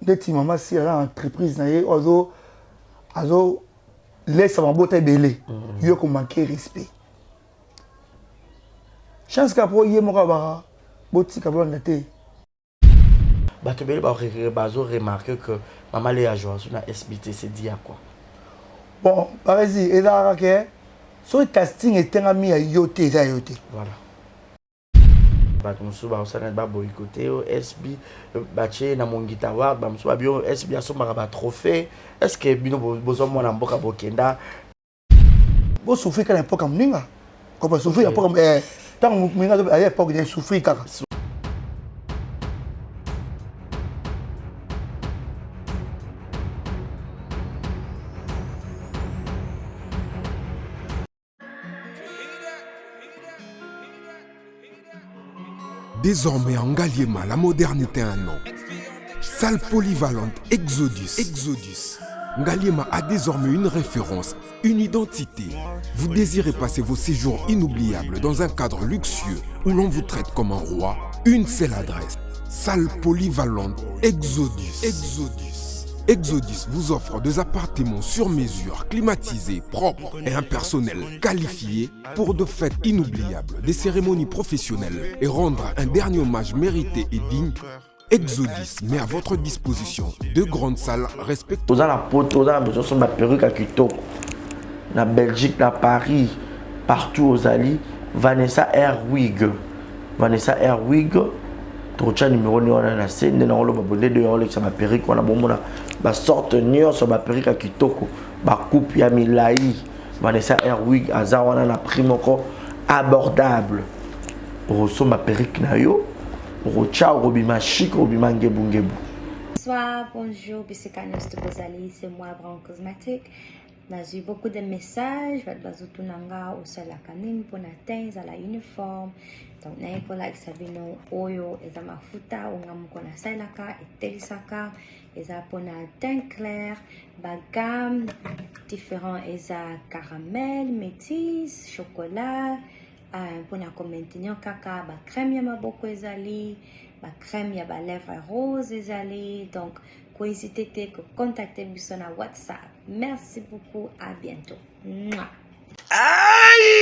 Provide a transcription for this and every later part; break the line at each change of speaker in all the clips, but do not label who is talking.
ndeti maman si ala entreprise na ye azo laisse mabota belé yo ko manquer respect chance ka po ye moko ba boti ka blonde te
bato belé bazo remarquer que maman les a joué sur la SBT c'est dit à quoi
bon parezi ezaka ke so casting etengami ya yote eza yote
voilà bato mosusu baosana baboyikote o SB batie na mongita wa bamosusu babio SB asombaka batrophée est ce que bino bozomona mboka bokenda
bosouffrir kaka na époque ya moninga kopa souffrir ya époque ntango moninga aya époque ya souffrir kaka
Désormais en Ngaliema, la modernité a un nom. Salle polyvalente Exodus. Ngaliema a désormais une référence, une identité. Vous désirez passer vos séjours inoubliables dans un cadre luxueux où l'on vous traite comme un roi? Une seule adresse. Salle polyvalente Exodus. Exodus vous offre des appartements sur mesure, climatisés, propres et un personnel qualifié pour de fêtes inoubliables, des cérémonies professionnelles et rendre un dernier hommage mérité et digne. Exodus met à votre disposition deux grandes salles respectueuses.
Dans la poto, dans la perruque à Kitoko, na Belgique, na Paris, partout aux alliés, Vanessa Airwig. Trocha numéro ni wana na scène na olo babonde de olo ça ma perruque wana bomona ba sorte nior sur ba perruque à kitoko ba coupe ya milai Vanessa Airwig aza wana na prix moko abordable pour so ma perruque na yo rocha robima chic robima ngebu.
Bonsoir, bonjour, Bissekanos de Bozali, c'est moi Brown Cosmétique. J'ai eu beaucoup de messages, au Salakanim, pour atteindre la uniforme. Donc, nous avons like Sabino, Oyo, et Mafuta, ou Namukona Salaka, et Telisaka, et pour teint clair, gamme différents, et caramel, métis, chocolat, pour maintenir caca, crème yama beaucoup ezali, crème yaba lèvres rose ezali. Donc, n'hésitez pas à contacter sur WhatsApp. Merci beaucoup, à bientôt. Mouah.
Aïe!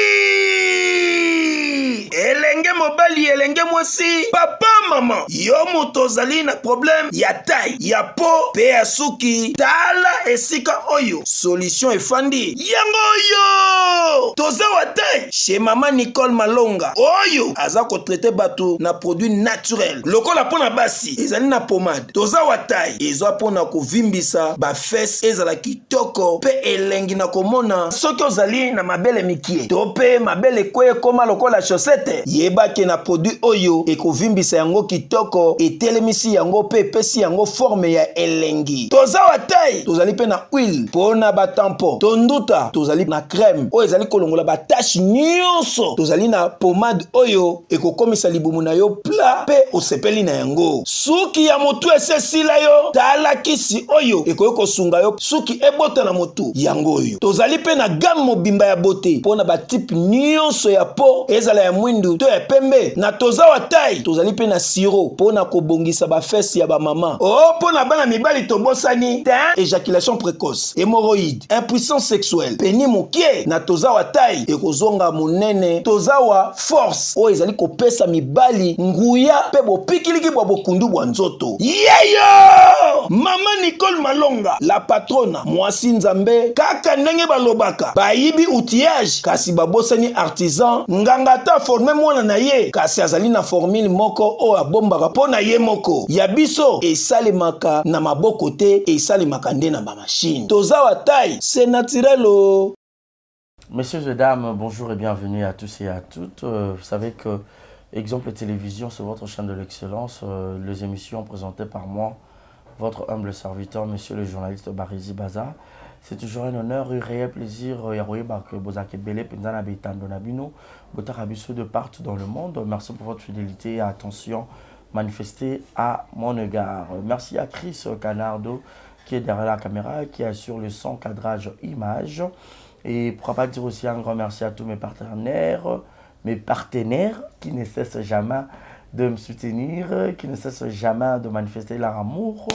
Elenge mobali, elenge mwasi, papa, maman, yo motozali na problème, ya taille, ya po, pe ya suki, tala esika oyo, solution efandi, yango oyo! Toza wa taille, chez maman Nicole Malonga, oyo, aza ko traiter bato na produit naturel, lokola pona basi, ezali na pomade, toza wa taille, ezwa pona ko vimbisa, ba fesse, ezala kitoko, pe elengi na komona, soki ozali na mabele mikie, tope mabele kwe koma lokola chaussette, yebake na produit oyo, eko vimbisa yango kitoko, etelemisi yango pe pesi yango forme ya elengi. Toza wa taille, tozali pe na huile, pona ba tampon, tonduta, tozali na crème, oyo ezali kolongola ba tache nyonso, tozali na pomade oyo, eko komisa libumu na yo pla, pe osepeli na yango. Suki ya motu esesila yo, tala kisi oyo, eko yoko sunga yo, suki ebota na motu, yango oyo. Tozali pe na gamme mobimba ya beauté, pona ba type nyonso ya po, ezala ya mwindu, to ya pembe, na toza wa taille, tozali pe na siro, pona kobongisa ba fesse ya ba mama. Oh, pona bana mibali tobosani, éjaculation précoce, hémorroïde, impuissance sexuelle, peni mokie, na toza wa taille, ekozonga monene, toza wa force, o ezali kopesa mibali, nguya, pe bo pikiliki bo bokundu bwa nzoto. Yeyo! Mama Nicole Malonga, la patrona, mwasi nzambe, kaka ndenge balobaka, bayibi outillage, kasi babosani artisan, ngangata forme mwana na ye, kasi azali na formule moko o abombaka po na ye moko. Yabiso, esalemaka na maboko te, esalemaka nde na ba machine. Toza wa taille, c'est naturel o.
Messieurs et dames, bonjour et bienvenue à tous et à toutes. Vous savez que Exemple Télévision, c'est votre chaîne de l'excellence. Les émissions présentées par moi, votre humble serviteur, monsieur le journaliste Barizi Baza. C'est toujours un honneur, un réel plaisir que vous avez de partout dans le monde. Merci pour votre fidélité et attention manifestée à mon égard. Merci à Chris Canardo qui est derrière la caméra, qui assure le son, cadrage, image. Et pourquoi pas dire aussi un grand merci à tous mes partenaires qui ne cessent jamais de me soutenir, qui ne cessent jamais de manifester leur amour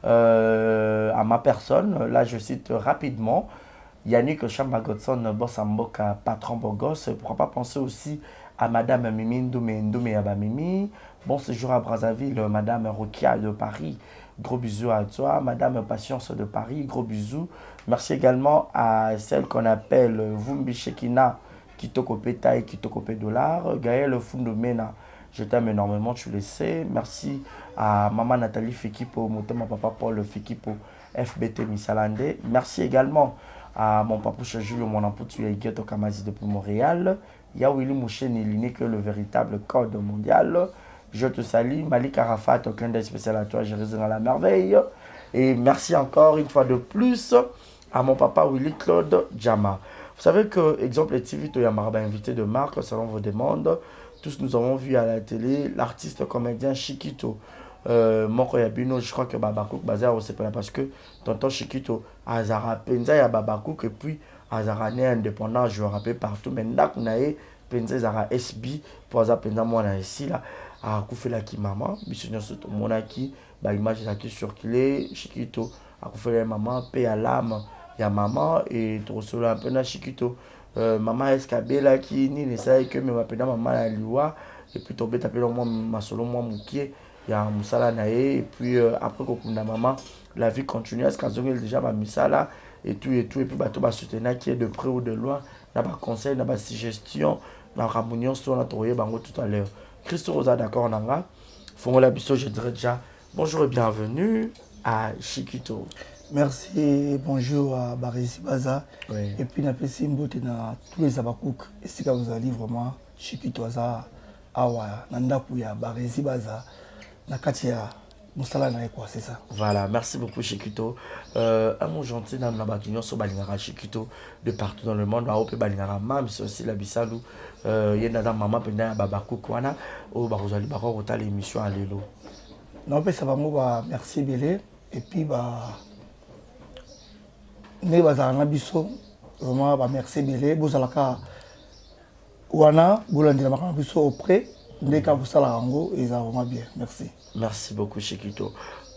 à ma personne. Là, je cite rapidement Yannick Chamba Godson, Bossamboka, patron Bogos. Pourquoi pas penser aussi à Madame Mimi Ndoumé Abamimi. Bon séjour à Brazzaville, Madame Rokia de Paris. Gros bisous à toi. Madame Patience de Paris, gros bisous. Merci également à celle qu'on appelle Vumbi Shekina, Kitoko Pétaï, Kitoko Dollar. Gaël Fundomena, je t'aime énormément, tu le sais. Merci à Maman Nathalie Fekipo, Motema Papa Paul Fekipo, FBT Missalande. Merci également à mon papouche Julio, mon amputu et Gueto Kamazi depuis Montréal. Yawili Moucheni, l'iné que le véritable code mondial. Je te salue. Malik Arafat, au clin d'œil spécial à toi, je réside dans la merveille. Et merci encore une fois de plus à mon papa Willy Claude Djama. Vous savez que, exemple, TV Toyamaraba, invité de marque, selon vos demandes, tous nous avons vu à la télé l'artiste comédien Chiquito. Moko Yabino, je crois que Babakouk Bazar, c'est pas parce que tonton Chiquito, Azara Penza ya Babakouk, et puis Azara né indépendant, je rappelle partout. Mais Nakunae, Penza Zara SB, pour Azara Penza, moi, ici, là, à Koufela ki maman, Bissonio Soto Monaki, l'image qui circulait, Chiquito, à Koufela maman, paix à l'âme, il y a maman, et trop solo un peu na Chiquito. Maman SKB là qui ni ne sait que me m'appelle maman la liwa et puis tomber taper moi ma solo moi moukié il y a musala nae et puis après qu'on a maman la vie continue est-ce qu'elles ont déjà ma misala et tout et puis bateau ba soutenir qui est de près ou de loin n'a pas conseil n'a pas suggestion na ramunion sur la trouvé bango tout à l'heure Christo Rosa d'accord nanga font la biso je dirais déjà bonjour et bienvenue à Chiquito.
Merci, bonjour à Barési Baza.
Oui.
Et puis, n'apprécie une beauté dans tous les abakouk. Et c'est que vous allez vraiment, Chiquito Aza, Awa, Nandakuya, Barési Baza, Nakatia, Moussala Naekwa, c'est ça.
Voilà, merci beaucoup Chiquito. Un mot gentil dans la bâtiment sur Balingara Chiquito, de partout dans le monde. À Ope Balingara Mam, c'est aussi la Bissalou. Il y a une maman pendant à Babakouk, Wana, au Barozali Baro, au tal émission à Lélo.
Non, mais ça va, moi, merci Bélé. Et puis, ne bazala biso vraiment ba merci belé bozalaka wana bolandela makana biso auprès ndeka bosala rango et ça vraiment bien merci
beaucoup Chiquito.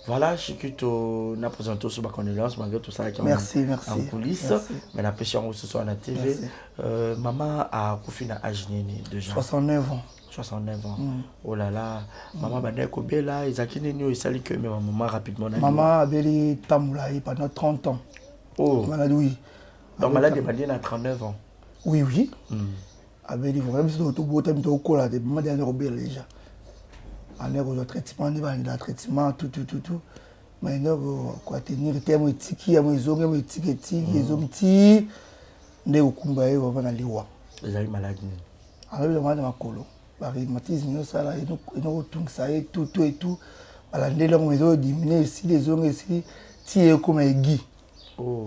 Voilà Chiquito n'a présenté sur ma condoléance malgré tout ça qui en coulisses
merci.
Mais la pêche ce soir à la TV maman a confina âge de gens
69 ans.
Oh là là, maman Bade Kobela, Isakine Nyo, et salut que maman rapidement.
Maman a béli Tamoulaï pendant 30 ans.
Oh,
malade, oui.
Donc malade de Badienne à 39 ans.
Oui. A béli vraiment, c'est tout beau, t'as mis au col, des mamans dernières robes déjà. En air au traitement, on a traitement, tout. Mais non, quoi, tenir, t'es mon tiki, mon zong, mon tiki, ils ont petit. Né au Kumbaye, on va aller voir.
Ils ont eu maladie.
Alors, le mal de ma colo. Rhumatisme, ça là, ils ont tout ça et tout. Alors, les longs, ils ont diminué ici, les ongles ici, tiens comme un guy.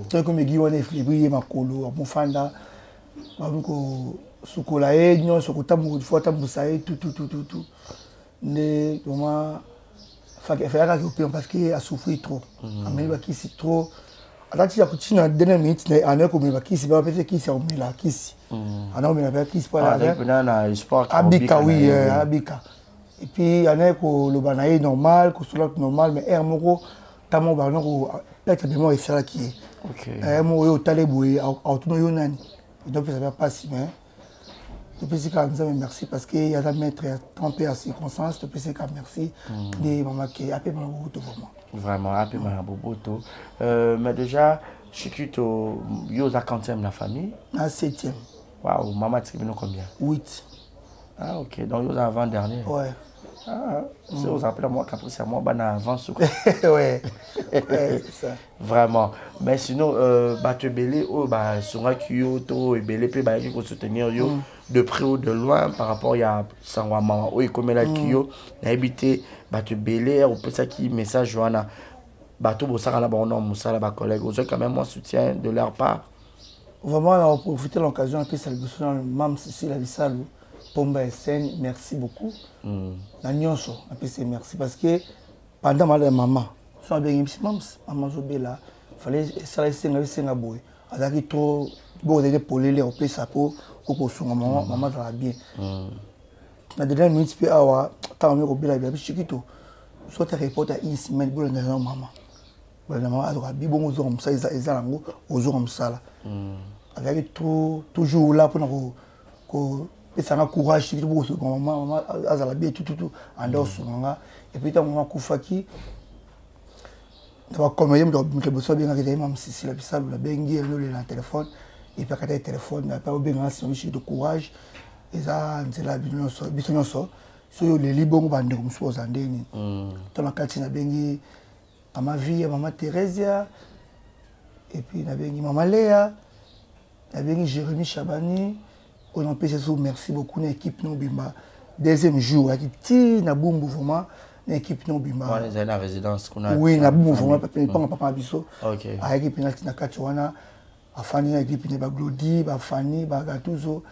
Tiens comme un guy, on est flébrillé, ma colo, mon fanda, donc, sukolae, non, sukotamu, faut tamu ça et tout. Mais, vraiment, il fallait que parce qu'il a souffert trop. Mais il qui trop. Alors, tu as continué à dernière minute, il y a un comme qui s'est passé, qui s'est remis là, qui s'est. Alors, on a qui s'est passé. Abika, oui, Abika. Et puis, il y a un qui le banaï normal, qui est normal, mais Hermoro, Tamo Bano, peut-être que moi, c'est là qui est. Hermoro, Taleboué, Autono Yonan. Donc, ça ne va pas si bien. Je peux dire merci parce qu'il y a des maîtres trempés à circonstances. Je peux dire merci de maman qui a appelé ma boboto vraiment.
Vraiment, appelé ma boboto. Mais déjà, Chiquito, yo za quantième la famille?
À 7e.
Waouh, maman tu sais combien? 8. Ah ok, donc yo avant-dernier.
Ouais.
Ah, c'est aux appels moi qu'après c'est moi ben avant ce
ouais, c'est ça.
Vraiment. Mais sinon tu belé oh bah sur Kyo to et belé pe bah qui soutenir yo de près ou de loin par rapport à sangwa mama oh comme la Kyo na habité tu belé ou peut ça qui message Joanna tout bo ça là bon non musala ba collègue aux quand même moi soutien de leur part.
Vraiment on a profité de l'occasion un peu ça le même si la Bissau Pomba SN, merci beaucoup. Nanyonso, merci parce que pendant ma maman, soit bien maman Zobela, fallait ça laisser un boy. Avec trop bon de polélé au peu ça pour son maman va bien. La dernière minute puis awa, tant mieux au Bela bien Chiquito. Soit tu reportes à une semaine pour le maman. Bon, avec toujours là pour et ça a courage maman azala bien tout en dehors et puis tant maman Koufaki d'abord comme il me besoin bien avec maman si la pisale la bengi le téléphone et puis quand le téléphone n'a pas bien si de courage et ça c'est la biso so les libons bande comme suppose andeni dans la quartier na bengi maman vie maman Thérèse et puis na bengi maman Léa na bengi Jérémy Chabani. On a fait merci beaucoup à l'équipe Nobima. Deuxième jour, avec na Bumbu vraiment, l'équipe Nobima.
On est dans la résidence.
Oui, na Bumbu vraiment, pas papa Bisso.
Ok.
Avec l'équipe na Katuana, à Fanny, l'équipe na Glody, à Fanny, à Gattuso.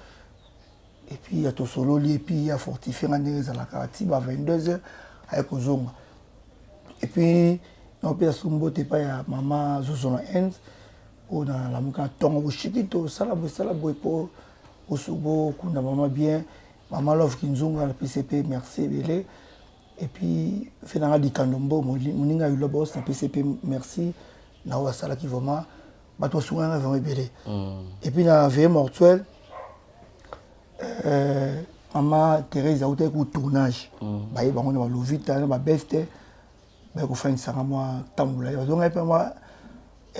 Et puis il y a Tosolo, et puis il y a Fortifié à la Karati, à 22h, avec Ozonga. Et puis, on a fait Sumbote, il y a maman Zozona Hens, on a la mouka Tongo Chiquito, Salabo, pour. Osobo, Kunda maman bien, maman Love Kinzunga, la PCP, merci Bélé. Et puis, Fénara di Kandombo, Moninga Ulobos, la PCP, merci. Nawa Sala qui vraiment, Bato Souanga vraiment Bélé. Et puis, dans la veille mortuelle, maman Thérèse a eu un tournage. Bah, il y a un Lovita, ma beste, bah, il faut faire un mois, Tamboula. Donc, il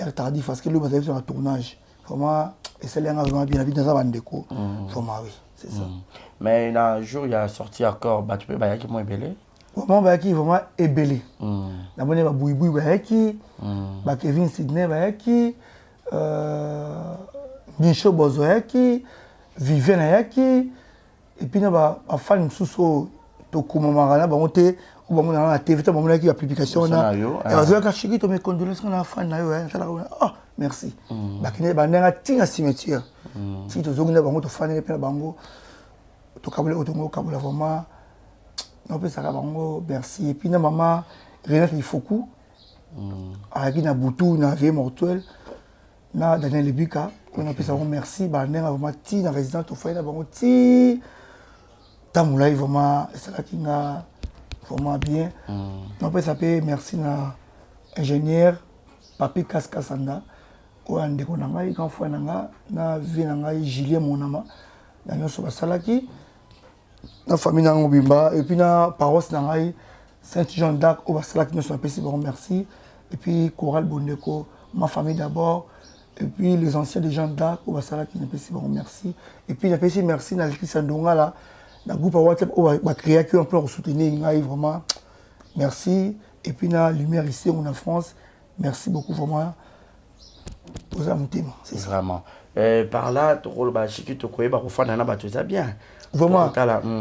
y a un tardif parce que lui, il y a un tournage. Vraiment, et c'est là vraiment bien dans sa bande de coups. Vraiment, oui, c'est ça.
Mais il y a un jour, il y a sorti encore, tu peux dire qu'il est ébélé.
Vraiment, vraiment ébélé. D'abord, il y a Bouiboui, Kevin Sidney, Micho Bozo, Vivienne, et puis il y a un fan sous Tokuma Marana, on a la TV, on a la publication. Et on a dit mes condoléances, on a un fan. Oh, merci. On a un cimetière. Si tu as un fan, merci. Et puis, maman, Renate Lifoku, avec une boutou, une vie mortuelle, Daniel Lebika, on a pu savoir merci. On a vraiment ti dans résidence au foyer, on a ti. Tamoulaï, vraiment, c'est là qui a vraiment bien. On peut s'appeler merci à l'ingénieur Papi Kaskasanda. On a dit qu'on a eu quand na vie na Julien Monama. Na nyoso basalaki. Na famille na Ngobimba et puis na paroisse na Saint Jean d'Arc au basalaki nous sommes appelés bon merci. Et puis Chorale Bondeko, ma famille d'abord. Et puis les anciens des Jean d'Arc au basalaki nous appelés bon merci. Et puis appelé merci na l'église Sandonga là. Le groupe WhatsApp va créer un plan pour soutenir vraiment. Merci. Et puis, la lumière ici, on est en France. Merci beaucoup vraiment. Vous avez c'est ça.
Vraiment. Par là, tu as dit que tu as bien.
Vraiment.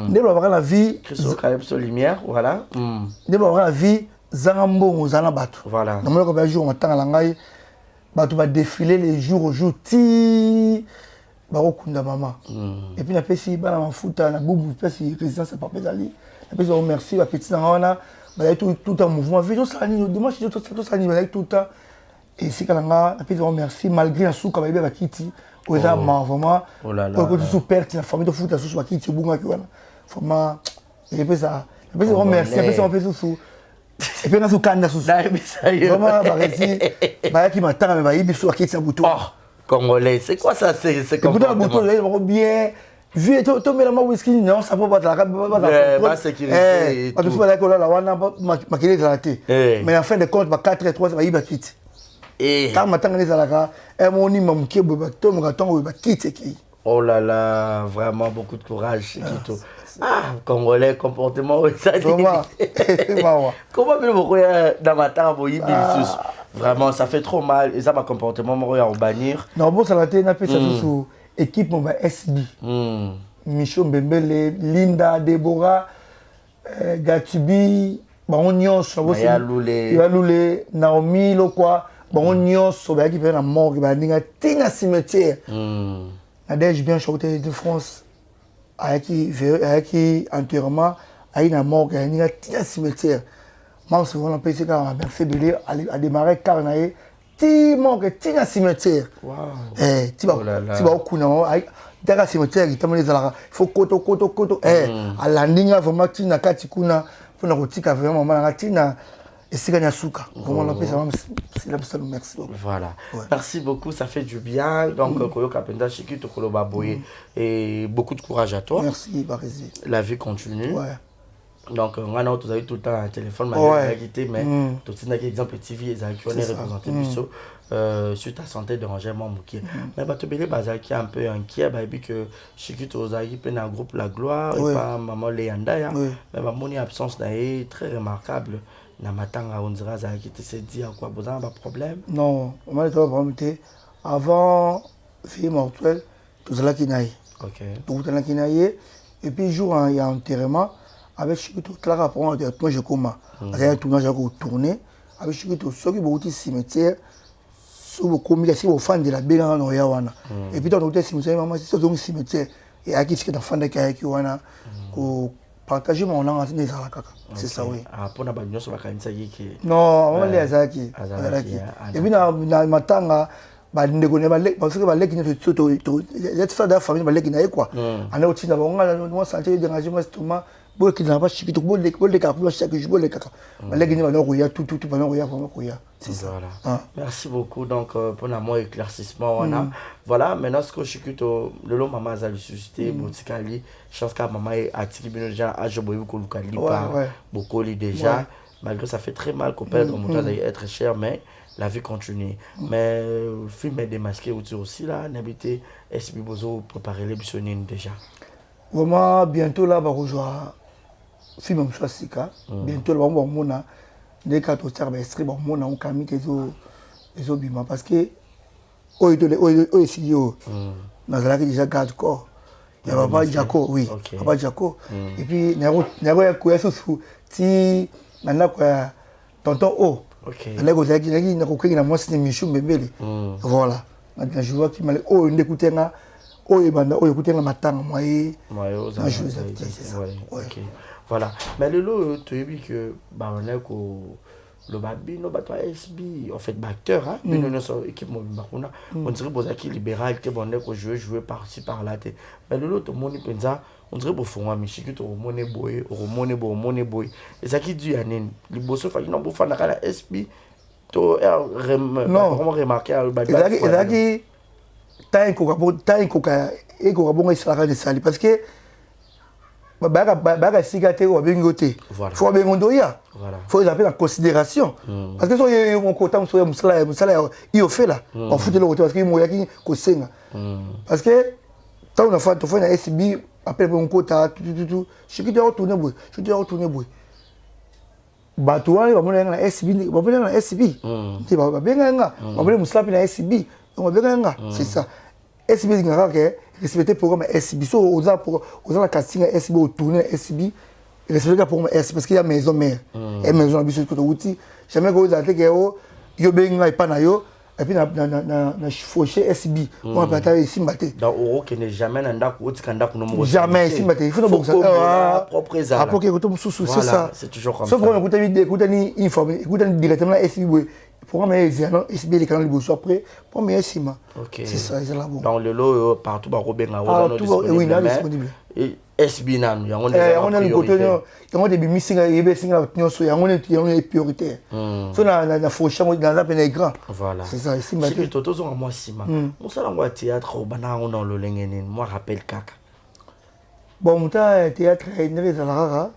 Nous avons la vie.
Christophe lumière, voilà.
Nous avons la vie. Zangambo, Zanabato.
Voilà.
Nous avons un jour, on va défiler les jours au jour. Barokunda maman. Et puis, on a fait bana mafuta na boubou pesi résidence papa zali. Et puis on remercie la petite nana, ba tout en mouvement. Vidéo ça ni dimanche tout ça ni ba tout temps. Et c'est quand on a puis on remercie malgré un sou comme ba kiti. O za ma vraiment.
Oh là là.
Ko tout père la famille de foot sous ba kiti bunga ki wana. Vraiment et puis ça. Et puis on remercie, et puis on fait sous. Et puis on a sous kanda sous. Vraiment ba rési ba ki matanga ba yibi sous kiti butu.
Congolais, c'est quoi ça? C'est
comportement. Bien. Vu et tout, mais la whisky, non, ça peut pas
la sécurité.
Parce que mais en fin de compte, 4 et 3, ça va y être quitte. Et quand matin, les alaka, et mon imam qui est bobato, mon gâteau, il va quitter.
Oh là là, vraiment beaucoup de courage, Kito. Ah, Congolais, comportement, ça dit. Comment vous dans ma table, vraiment, ça fait trop mal. Et ça, ma comportement, moi, on va bannir.
Non, bon, ça va être une sous équipe, mon SB. Micho Mbembele, Linda, Deborah, Gatubi, Baonion, Yaloulé, Naomi, Lokwa, Baonion, Sobia qui fait la mort, qui va dire, Tina cimetière. Nadège bien chanté de France, avec qui enterrement, avec la mort, qui va dire, Tina cimetière. Moi, souvent, on peut dire qu'on merci Bélé à démarrer car on a eu petit manque, petit cimetière. Tu vas au Kuna, dans le cimetière, il faut koto. À la ligne, vraiment, tu n'as qu'à tikuna pour la route, vraiment, tina. Et c'est gagné à Souka. Vraiment, la paix, c'est la personne, merci beaucoup.
Voilà.
Ouais.
Merci beaucoup, ça fait du bien. Donc, Koyo Kapenda Chiki, Tokolo Baboye. Et beaucoup de courage à toi.
Merci, Barézi.
La vie continue.
Ouais.
Donc, on a tout le temps un téléphone, mais tout le temps, exemple, TV, on est représenté sur ta santé déranger moi mais bah tu peux bazaki un peu inquiet bah puis que Chiki Tozaki peut dans groupe La Gloire et pas maman Léanda mais ma mon absence est très remarquable na matanga on dirait ça qui te s'est dit à quoi besoin pas problème
non on m'a dit problème avant fille mortuelle tout cela qui naïe tout cela qui naïe et puis jour il y a enterrement avec Chiki tout là après moi je coma avec tournage j'ai tourné avec Chiki tout ce qui beaucoup cimetière sur le comité si vous fan de la béga no yawana et puis dans l'hôtel cimetière maman c'est donc cimetière et à qui c'est dans fan de kaya wana ko partager mon langue des alaka c'est ça oui
ah pour na banyo so bakanisa yiki
non maman les azaki et puis na matanga ba ndeko ne ba lek parce que ba lek ni to cette fois de la famille ba lek na quoi ana otinda ba ngala no santé dérangement estomac bo ki na ba Chiki to bo le ka pour chaque jour le kaka ba lek ni ba no koya tout ba no koya c'est ça.
Voilà. Merci beaucoup donc pour l'amour éclaircissement on a voilà maintenant ce que Chiki to le long maman a suscité botikali chance que maman a tiki bino déjà a joboyi ko lukali pas beaucoup déjà malgré ça fait très mal qu'on perde mon temps être cher mais la vie continue mais film est démasqué aussi là n'habiter SB Bozo préparer les bisonines déjà
vraiment bientôt là va rejoindre film Mswasika bientôt là on mona des cartes au cerveau extrait bon mona on camille les obima parce que o studio nazalaki déjà garde corps il y a pas Jaco oui pas Jaco et puis nero ya koya sous ti nana quoi tonton o là ko zaki na ko kwengi na moi c'est Michou Mbembele voilà na joueur qui m'a o ndekuté nga o ebanda o ekuté nga matanga moye na jouer ça
OK voilà mais le lot tu as vu que bah on est ko le babino batwa SB en fait acteur hein mais non son équipe mobile on dirait bozaki libéral que bon est ko jouer par-ci par-là mais le lot tout monde pensa on dirait pour fond ami Chiki to money boy et ça qui dit anene liboso fa non pour fana kala SB to vraiment remarqué le babino
ezaki tant ko bongo isaka de sali parce que baga sigate ou bengote faut bengondoya faut les appeler en considération parce que so yo mon côté so musala il fait là on fout de l'autre parce que moya ki ko senga parce que tant on a fait na SB appelle mon côté tout Chiki doit retourner boy batouani ba mona na SB ba mona na SB ti ba benga nga ba mona musala na SB on benga nga c'est ça SB ngara ke respecter programme SB so aux la casting SB au tourner SB respecter le programme SB parce qu'il y a maison mère et maison habitude que outil jamais que vous avez que yo benga pas na yo et puis na faucher SB on va pas ici mbaté
dans oro qui n'est jamais nanda ko tikanda ko no
jamais ici mbaté il faut donc ça
propre ça
après que tout sous c'est ça
c'est toujours comme ça
sauf qu'on écoute ni informer écoute directement SB programme SB les canaux libre après premier ciment c'est ça c'est là bon
dans le lot partout ba robenga
oui là disponible
et SB nan ya
on a le côté on a des missing yebe singa nyonso ya on est prioritaire so na faucha dans la peine grand
voilà
c'est ça ici
Chiki toto zo moi ciment on sala ngwa théâtre bana on dans le lengene moi rappelle kaka
bon muta théâtre ndere za rara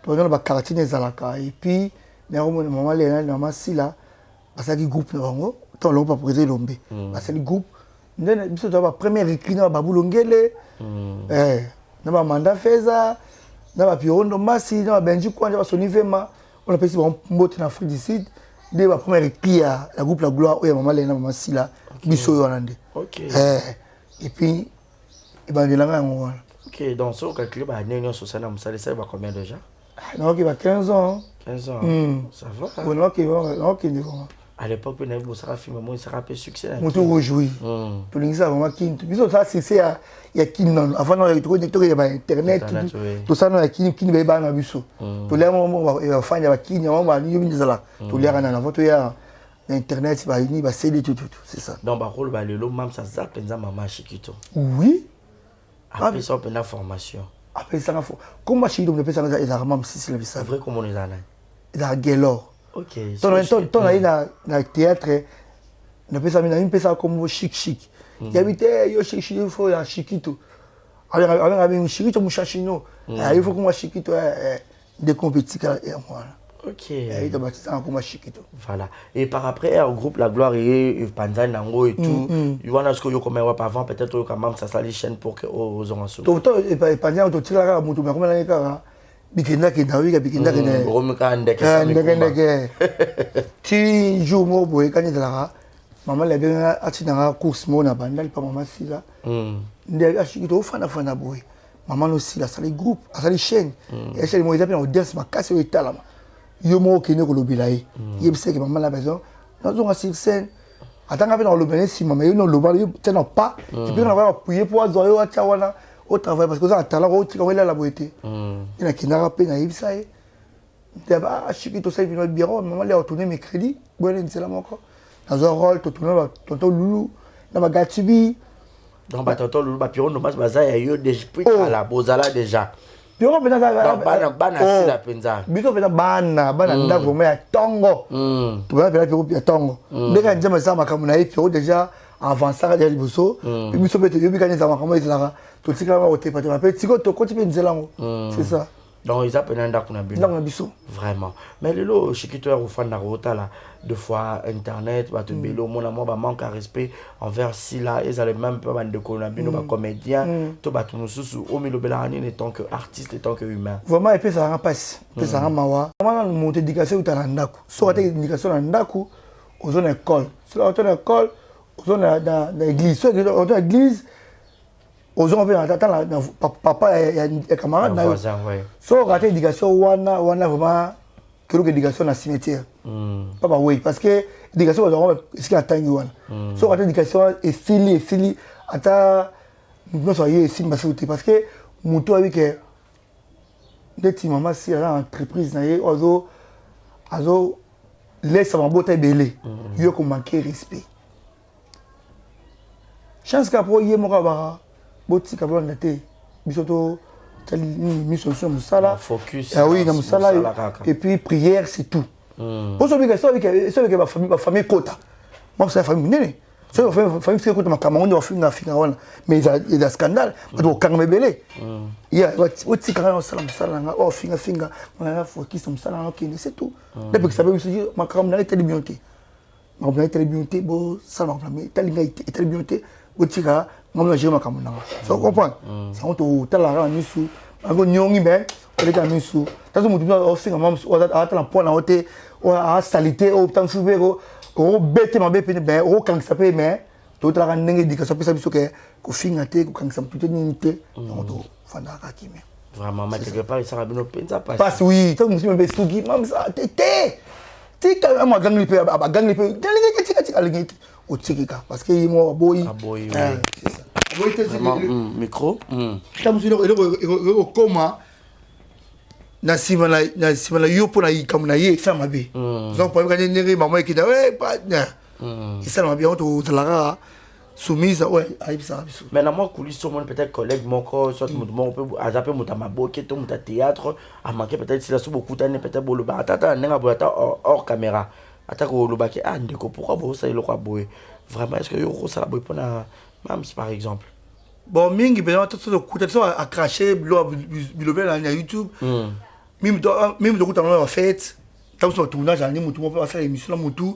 to na ba quartier zalaka et puis na maman Léna na masila asali groupe na bango to lo pas présenter lombe asali groupe ndene biso to ba première écrit na babulongele na ba mandat feza na ba pirondo masi na ba benji kwanja ba sonivema on appelle ça mbote na Afrique du Sud de ba première écrit la groupe La Gloire ou ya maman Léna maman Sila biso yo nande et puis et ben de la ngwana
OK donc so calculer ba nene so sana musale ça va combien déjà
non qui va 15 ans
15 ans ça va
bon OK
à l'époque on avait ça film moi ça rappelle succès
on tout rejoui tout l'ingénieur vraiment qui biso ça c'est il y a qui non avant on retrouver il ba internet tout ça non qui ba ba na biso tout les moments va faire ba qui on va ni yo là tout les na avant tout ya internet ba ni ba CD tout c'est ça
donc ba rôle ba le lo même ça ça penza maman Chiki to
oui
après ça on a formation
après ça comment Chiki to on peut ça ils a même si c'est
vrai comme on est là
il a Gelor
Ok.
Ton aïe na théâtre, na pesa comme chic. Il habite yo chic il faut la chiquito. Avec un chiquito muchachino. Il faut comme chiquito de compétition et voilà.
Ok.
Il doit bâtir comme chiquito.
Voilà. Et par après, au groupe La Gloire et Panzan Nango et tout, il y a ce que vous comme avant peut-être quand même ça ça les chaînes pour que aux gens sont.
Tout et Panzan to tira la mutu mais comment la ka bikenda ke dawi bikenda ke
Romika ndeke
ndeke ti jour mo boy quand il là maman la bien atina course mo na bandal pa maman sila ndeke ashikito fana boy maman aussi la salle groupe la salle chaîne et chaîne mo ils appellent audience ma casse au talama yo mo kene ko lobila ye yebise ke maman la maison nous on sur scène atanga pe na lobela si maman yo no lobala yo tena pas tu peux na va appuyer pour azoyo acha wana au travail parce que ça talent au tika wela la beauté il a kinara pe na yebisa ye d'aba ashiki to sai vino bureau maman la retourner mercredi bon c'est là encore dans un rôle to tourner tonton loulou na bagatibi
donc ba tonton loulou ba piro no mas baza ya yo déjà puis à la bozala déjà.
Piro pena
bana si la penza.
Bito pena bana ndako me ya tongo. Tu vas pena piro ya tongo. Ndeka njema sa makamu na piro déjà avancer à liboso. Puis biso pete yobi kanya za makamu izala. To tikala ma ote pate ma pe tiko to koti pe nzelango. C'est ça.
Donc ils appellent ndako na bino.
Ndako na biso.
Vraiment. Mais lelo chikito au fan na rota là deux fois internet ba te belo mon amour ba manque à respect envers si là ils allaient même pas bande de konabino ba comédien to ba tout mususu au milieu belani en tant que artiste en tant que humain.
Vraiment et puis ça passe. Puis ça mawa. Vraiment monter éducation au ndako. So ata éducation na ndako aux zones école. So la zones école aux zones dans l'église. So dans l'église aux gens on attendre papa et camarade na so rater éducation wana vraiment que l'éducation na cimetière papa oui parce que éducation on est-ce qu'il attend wana so rater éducation et fili ata nous soyez ici parce que muto avec que des maman si la entreprise na ye azo laisse ma botte belé yo ko manquer respect chance qu'après yé mo ka boti ka blonde te bisoto tali mission sur musala
focus
ah oui na musala et puis prière c'est tout pour ça que ma famille kota moi c'est la famille nene c'est la famille c'est kota ma Cameroun de film Afrique wana mais il y a scandale parce que quand mebele ya oti ka na musala nga oh finga on focus musala OK c'est tout depuis que ça veut dire ma Cameroun na été libionté ma Cameroun été libionté bo ça ma Cameroun été libionté oti ka ngomna jema kamuna so comprendre c'est on to tala misu ngo nyongi ben ole ka misu tazo mutu o singa mam o atala pona ote o a salité o tanfube o bete mabe pe ben o kankisa pe mais to tala ndenge éducation pe sabiso ke ko finga te ko kankisa tout ni te on to fanda ka kimi
vraiment mais quelque part ça rabino penza
passe oui to musu be sugi mam sa te tika ma gangli pe tika alingeti o tika parce que mo boy c'est ça
micro
au coma na simana yo pour na ikamuna ye ça m'a bien donc pas gagner neri maman qui da ouais pas et ça m'a bien on te la soumise ouais aïe ça
mais na moi coulisses mon peut-être collègue mon corps soit mon peut azaper mon tamabo qui ton théâtre a manqué peut-être si la sous beaucoup d'années peut-être bolo ba tata nenga boata hors caméra atako lo baki ah ndeko pourquoi bo ça il le quoi boy vraiment est-ce que yo ça la boy pour na même par exemple
bon mingi ben tout le coup ça a craché bilobel na YouTube même de coup on a fait tant sur tournage ani mutu on peut faire émission là mutu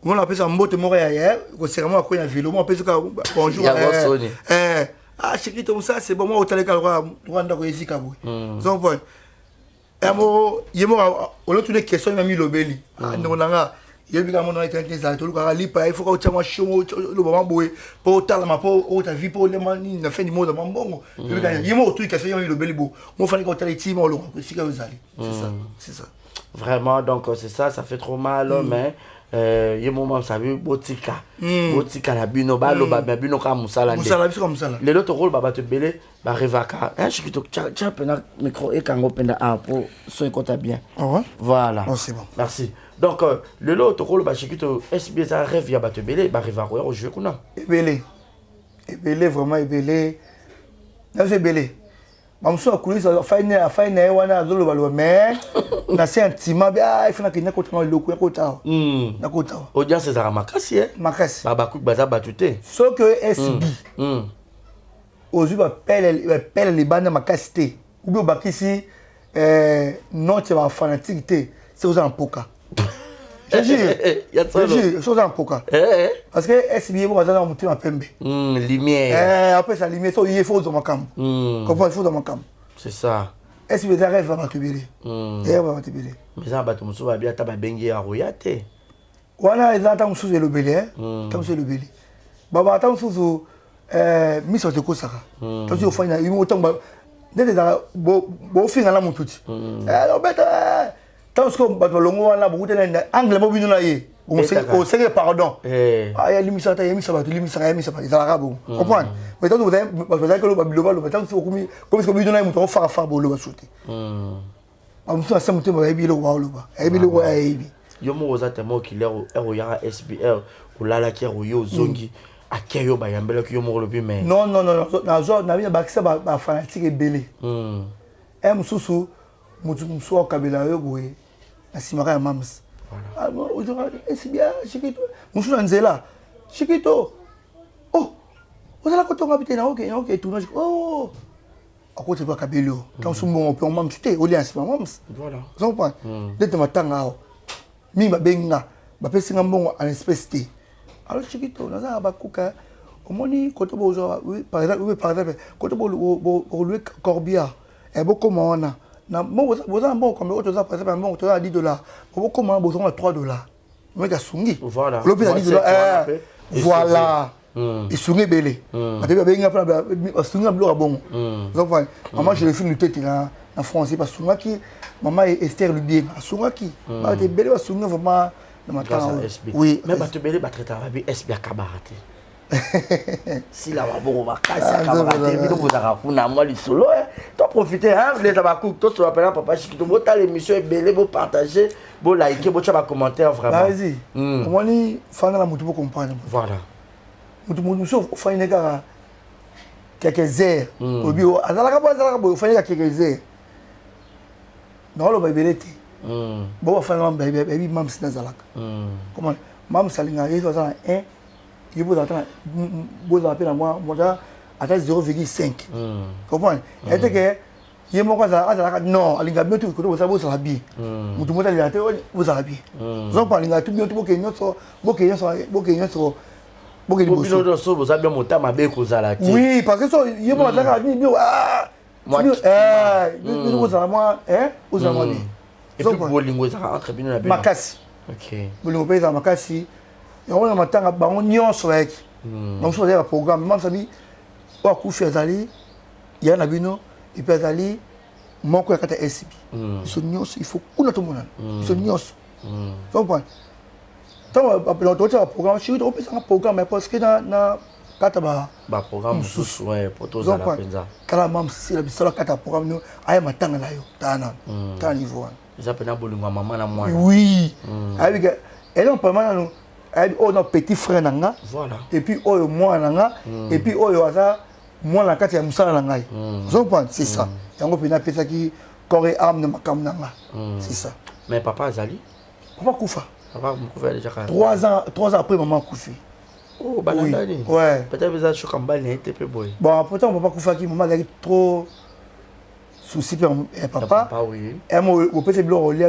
on appelle ça mbote moko hier ko serment à quoi ya vélo on appelle ça bonjour ah chérie tout ça c'est bon moi au taleka Rwanda ko yesika boy donc bon amo yemo on a toutes les questions même bilobeli on nga yebi ka mona été ça tout le cas lipa il faut que tu aies chomo le moment boy pour tala ma pour ta vie pour les mani na fin du monde mbongo yebi ka yemo tout question le belibo mo fani ko tala timo lo si ka uzali c'est ça
vraiment donc c'est ça fait trop mal mais yemo mam sabi botika la bino balo ba bino ka musala les autres rôles baba te belé ba revaka je qui tu pena micro et kango penda pour so écoute bien voilà
c'est bon
merci donc le lot rôle ba chikito SBS ça rêve ya ba te belé ba revaka au jeu kuna
belé vraiment belé là c'est belé bamusu akulisa faine wana azoloba mais na sentiment bien il faut na kina kotama loko yakota na kota
audience ezaka makasi
makasi
baku baza batute
so que SB ozu ba pele les bandes makasi te ou bien bakisi note ba fanatique te c'est aux empoka je jure chose empoka parce que SB bo baza na mutima pembe
lumière
après ça lumière so il faut dans makam comprends il faut dans makam
c'est ça
SB ça rêve va tubili va tubili
mais ça ba to musu ba bia ta ba bengi ya royate
wana ezata musu le belé ta musu le belé baba ta musu miso te kosaka to si ofanya imo tamba ndete da bo finga la mututi beta tant que bato longo wana beaucoup na angle mo bino na ye on sait pardon ya limisa ta yemisa bato limisa pa ezalaka bon comprendre mais tant que bato za que lo babilo lo tant que comme ce bino na muto fa bo lo basute amuso asa muto ba ebilo wa lo ba ebilo wa ebi
yo mo za temo kilero ya SBR ulala ki yo zongi akeyo ba yambela ki yo mo lobi mais
non na bien ba kisa ba fanatique belé mususu musu okabela yo boye asimaka ya mams bien Chiquito musu na nzela Chiquito ozala kotonga bitena ok tournage akote ba kabelo quand sumbongo pe mams te oli asima mams
voilà
ça point dete matanga mi ba benga ba pesinga mbongo en espèce te alors Chiquito naza ba kuka omoni koto bozo par exemple koto bo louer corbia et beaucoup mona na bon vous avez bon comme autre ça par exemple bon tu as $10 pour comment besoin de $3 mais ka sungi
voilà
le $10 voilà et sungi belé ma te ba nga sungi blo bon donc maman je le film tête na français parce que qui maman Esther Lubien sungi ba te belé ba sungi vraiment na matin oui
mais ba te belé ba traiter ba SB kabarate si la wabo makasi kabarate bino bozaka kuna moi lisolo to profiter les abakou to so appela papa Chiquito bota l'émission et belé bo partager bo liker bo tcha ba commentaire vraiment
vas-y comment ni fana la mutu pour comprendre
voilà
mutu so fana ka quelques heures obi azalaka bo fana quelques heures non lo babelete bo fana baby mam sina zalaka comment mam salinga yezo za 1 il faut attendre vous appelez à moi à 0,5 comprendre et que il me quoi non alinga bien tout ko ça la bien mutu mota la vous la bien donc pas alinga tout bien tout oui parce que ça il me ça bien moi vous à moi vous à moi bien
et puis bolingo ça entre bien la bien
makasi
OK
bolingo pesa makasi on a matanga bango nyonso avec donc so ya programme même sabi wa kufi azali ya na bino et puis azali moko ya kata SB so nyonso il faut kuna to mona so nyonso donc point tant ba to programme chez on peut ça programme parce que na kata ba
programme sous ouais pour tous à la penza
kala mam si la bisala kata programme no aya matanga na yo tana niveau
ça peut na bolingo maman na moi
oui avec et non pas mal oh non petit frère nanga
voilà
et puis oh moi nanga et puis oh aza moi na kati ya musala na ngai donc c'est ça yango pena pesa ki corps arme na makam nanga c'est ça
mais papa azali
papa kufa
déjà
3 ans après maman kufi
oh balandani
ouais
peut-être vous avez choqué en balle n'était pas boy
bon pourtant papa kufa ki maman avait trop souci pour papa
oui
et moi au petit blanc au lit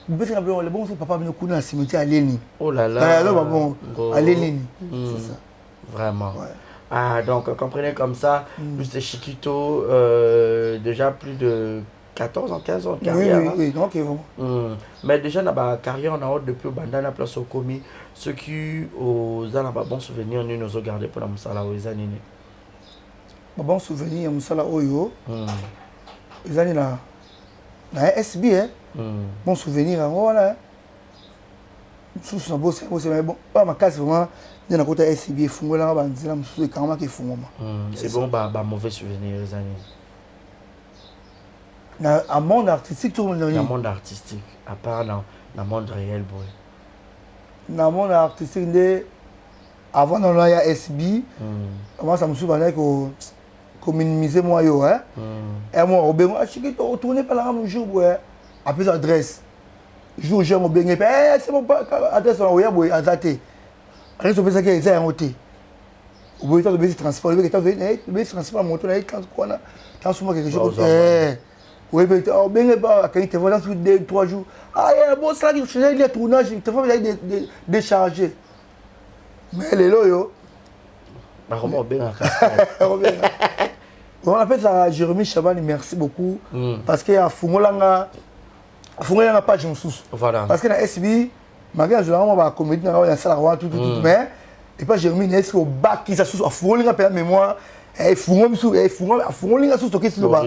le bon papa vient couler à cimetière à Lénine.
Oh là là.
Alors bon à Lénine. C'est ça.
Vraiment. Ouais. Ah donc comprenez comme ça, Mr Chiquito déjà plus de 14 ans, 15 ans de carrière.
Oui, donc bon.
Mais déjà dans ma carrière on a haut depuis bandana place au commis ceux qui aux n'a pas bon souvenir nous nous regarder pour la musala aux années.
Bon souvenir musala oyo. Les années là. Na SB bon souvenir voilà sous na bosse mais bon pas ma casse vraiment na côté SB fungola ba nzela mususu kama ke fungoma
c'est bon ba mauvais souvenir les années
na un monde artistique tout le monde
dans monde artistique à part dans monde réel boy
na monde artistique de avant dans la SB moi ça me souvient que minimiser moi yo hein. Et moi au ben chiki to tourner par là un jour ouais. Après adresse. Jour j'ai mon ben c'est mon adresse on ouais boy azaté. Allez so pensa que c'est un hôtel. Au bout de temps transport, le transport moto là quand quoi là. Tant souvent quelque chose oui mais ben pas quand il te voit dans 2-3 jours. Ah il y a bon ça qui faisait les tournages, il te faut décharger. Mais les loyo
comment bien
on appelle ça Jérémy Chabani, merci beaucoup parce que à Fungolanga page sous.
Voilà.
Parce que na SB malgré je on va comédie na salle tout mais et pas Jérémy est au bac qui ça sous à Fungolanga per mémoire et Fungolanga sous stocké sur le bas.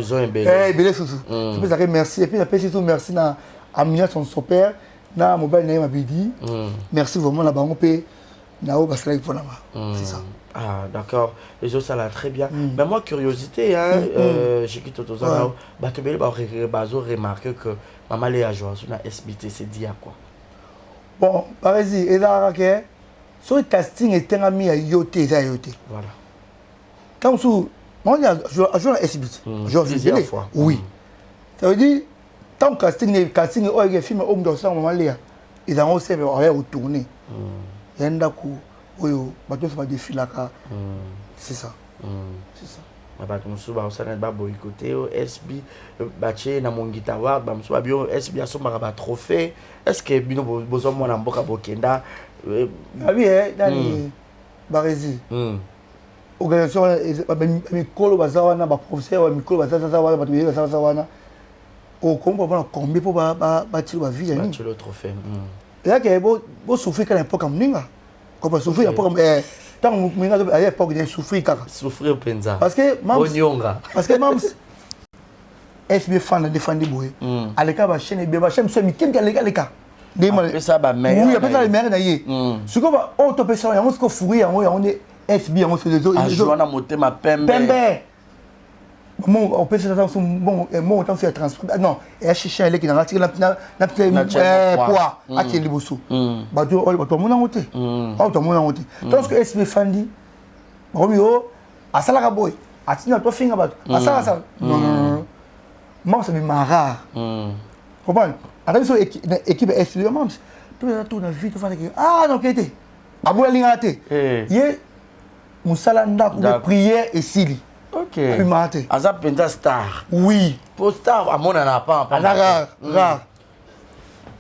Belé sous. Je peux dire merci et puis j'appelle surtout merci na Amina son père na mobile na Mabidi. Merci vraiment là-bas on peut na au parce que là il faut là-bas. C'est ça.
Ah d'accord, les autres ça l'a très bien. Mais moi curiosité j'ai quitté tout ça. Bah tu peux remarquer que maman Léa joue sur la SBT c'est dit à quoi.
Bon, vas-y, et là que sur le casting était un ami à yoté ça yoté.
Voilà.
Quand sous moi joué à SBT. Joué
plusieurs fois.
Oui. Ça veut dire tant casting oh il film homme dans ça maman Léa. Ils ont aussi retourné. Yenda ku oyo bato ça va défiler là c'est ça c'est ça
bato musu ba osana ba boycoté au SB baché na mongita wa ba musu ba bio SB asomaka ba trophée est-ce que bino bozo mona mboka bokenda
oui dani barezi organisation mikolo bazawana ba professeur mikolo bazawana bato yeba bazawana o kombo bona combien pour ba tilo ba vie ni
le trophée
là que bo souffrir quand l'époque mninga comme souffrir l'époque tant mninga à l'époque de souffrir kaka
souffrir penza
parce que
onyonga
parce que même SB fan défendre boy aleka ba chaîne be ba chaîne so mi kenga leka
après ça ba meilleur
oui après ça les meilleurs na yé ce que ba auto personne on se ko fourrir on est SB on se les autres
jouer na motema pembe
on peut se faire bon mon temps c'est transport non et chercher les qui na tiré na poids à tirer liboso ba to mona ngote to mona ngote donc que SB fandi romio asala ka boy atina to finga ba asala non moi c'est marrant comprends alors so équipe SB moi tout na vie to faire que ah non qu'était abou lingate yé musala ndaku de prière et sili.
Ok.
Puis maté.
Azap Penta star.
Oui.
Pour star, à mon pas.
Rare.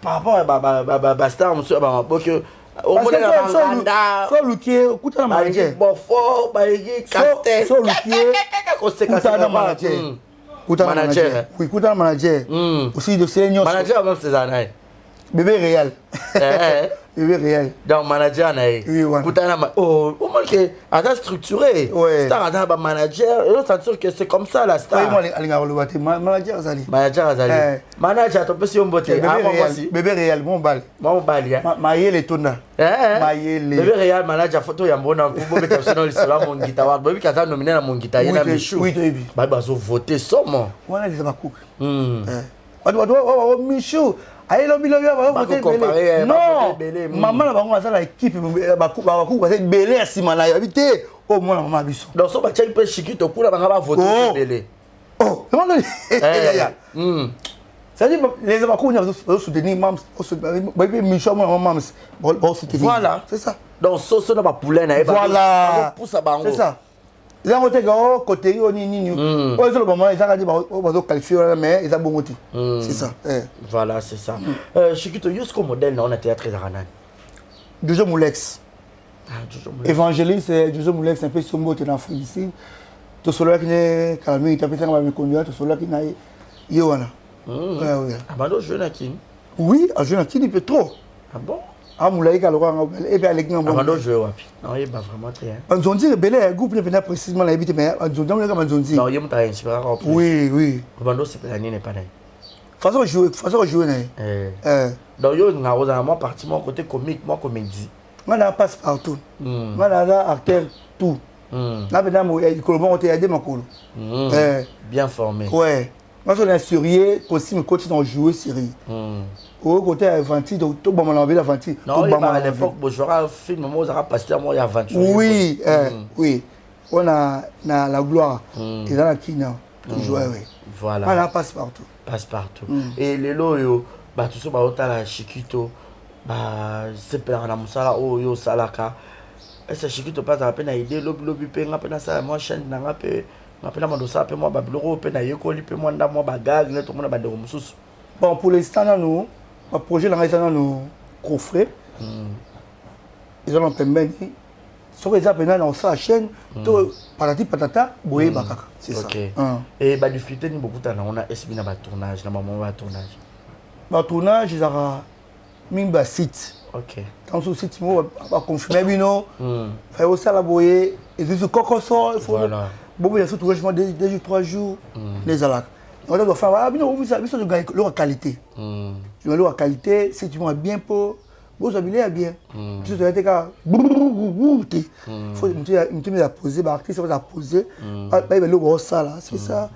Par rapport à star, monsieur, parce que au moins
la so lukier, écoute la manager.
Bon fort, baïgi, castel.
So lukier. Écoute la manager. Écoute la manager. Oui, écoute la manager. Aussi de senior.
Manager même c'est années.
Bébé réel. Bébé réel.
Donc manager naï.
Oui, ouais.
Oh, au moins que ada structuré. Star ada ba manager, et ça sûr que c'est comme ça la star.
Oui, moi alinga le manager azali.
Manager azali. Manager to pesi ombote.
Bébé réel, mon bal.
Mon bal ya.
Mayele tona. Mayele.
Bébé réel manager photo ya mbona pour beta sino lisala mon guitar wa. Bobi kaza nominé na mon guitar na Michou.
Oui, oui.
Ba bazo voter somo.
Wana les abakouk. Michou. Aïe lo bilo yo ba voter belé. Non. Maman la bango azala équipe ba ku ba belé asima na habité au moins maman biso.
Donc so ba tchai pe chikito kula ba ba voter belé.
Oh, comment ça dit les abakou on soutenir mams, ba Michou maman mams, soutenir.
Voilà,
c'est ça.
Donc so na ba poulet na
voilà.
Poussa bango.
C'est ça. Ils ont été côté ni oh ils ont moment ils ont dit bah qualifier mais ils ont bon côté c'est ça
voilà c'est ça Chikito Yusko modèle on a théâtre Zaranane
Jojo Moulex évangéliste Jojo Moulex un peu sombo dans l'Afrique ici tout cela qui n'est calme il a fait ça me conduire tout cela qui n'a yoana ouais
abando jeune qui
oui un jeune qui peut trop
ah bon
ah moulaïka le roi et bien avec nous
abando jouer wapi non il va vraiment très
Anzonzi belé groupe ne venait précisément l'habiter mais Anzonzi on comme Anzonzi
non il me t'a inspiré
oui
abando c'est pas n'est pas là
façon jouer
donc yo na rosa moi parti mon côté comique moi comédie
moi là passe partout moi là acteur tout là maintenant moi il colombo on t'a aidé makolo
bien formé
ouais moi je suis sérieux aussi me coach dans jouer série au côté aventure tout bon mon envie d'aventure
non à l'époque bon j'aurais film moi ça passé moi aventure
oui oui on a la gloire et dans la kina toujours
voilà
on a passe partout
et les loyo ba tout ça ba otala Chiquito ba c'est père na musala o yo salaka ese Chiquito pas à peine idée lobby pe nga pena ça moi chaîne na nga pe nga pena mandosa pe moi ba bloro pe na yekoli pe moi nda moi ba gag ne tout monde ba de mususu.
Bon, pour l'instant, nous, le projet, nous coffrets. Ils ont un peu de si on a la chaîne, patati patata, boye bakaka. C'est ça.
Et bah, du fuité, nous beaucoup on a essayé un tournage, un moment de tournage.
Le tournage, ils ont mis un site.
Ok.
Dans ce site, ils vont confirmer, il faut aussi la boye. Et puis, quand on sort, il faut. Bon, il y a ce tournage, 2 jours, 3 jours, les alacs. On doit faire leur qualité. Leur qualité, si tu vas bien pour vous habiller bien. Si tu as été là, il faut me la poser, l'artiste va la poser. Il va le ça là, c'est ça.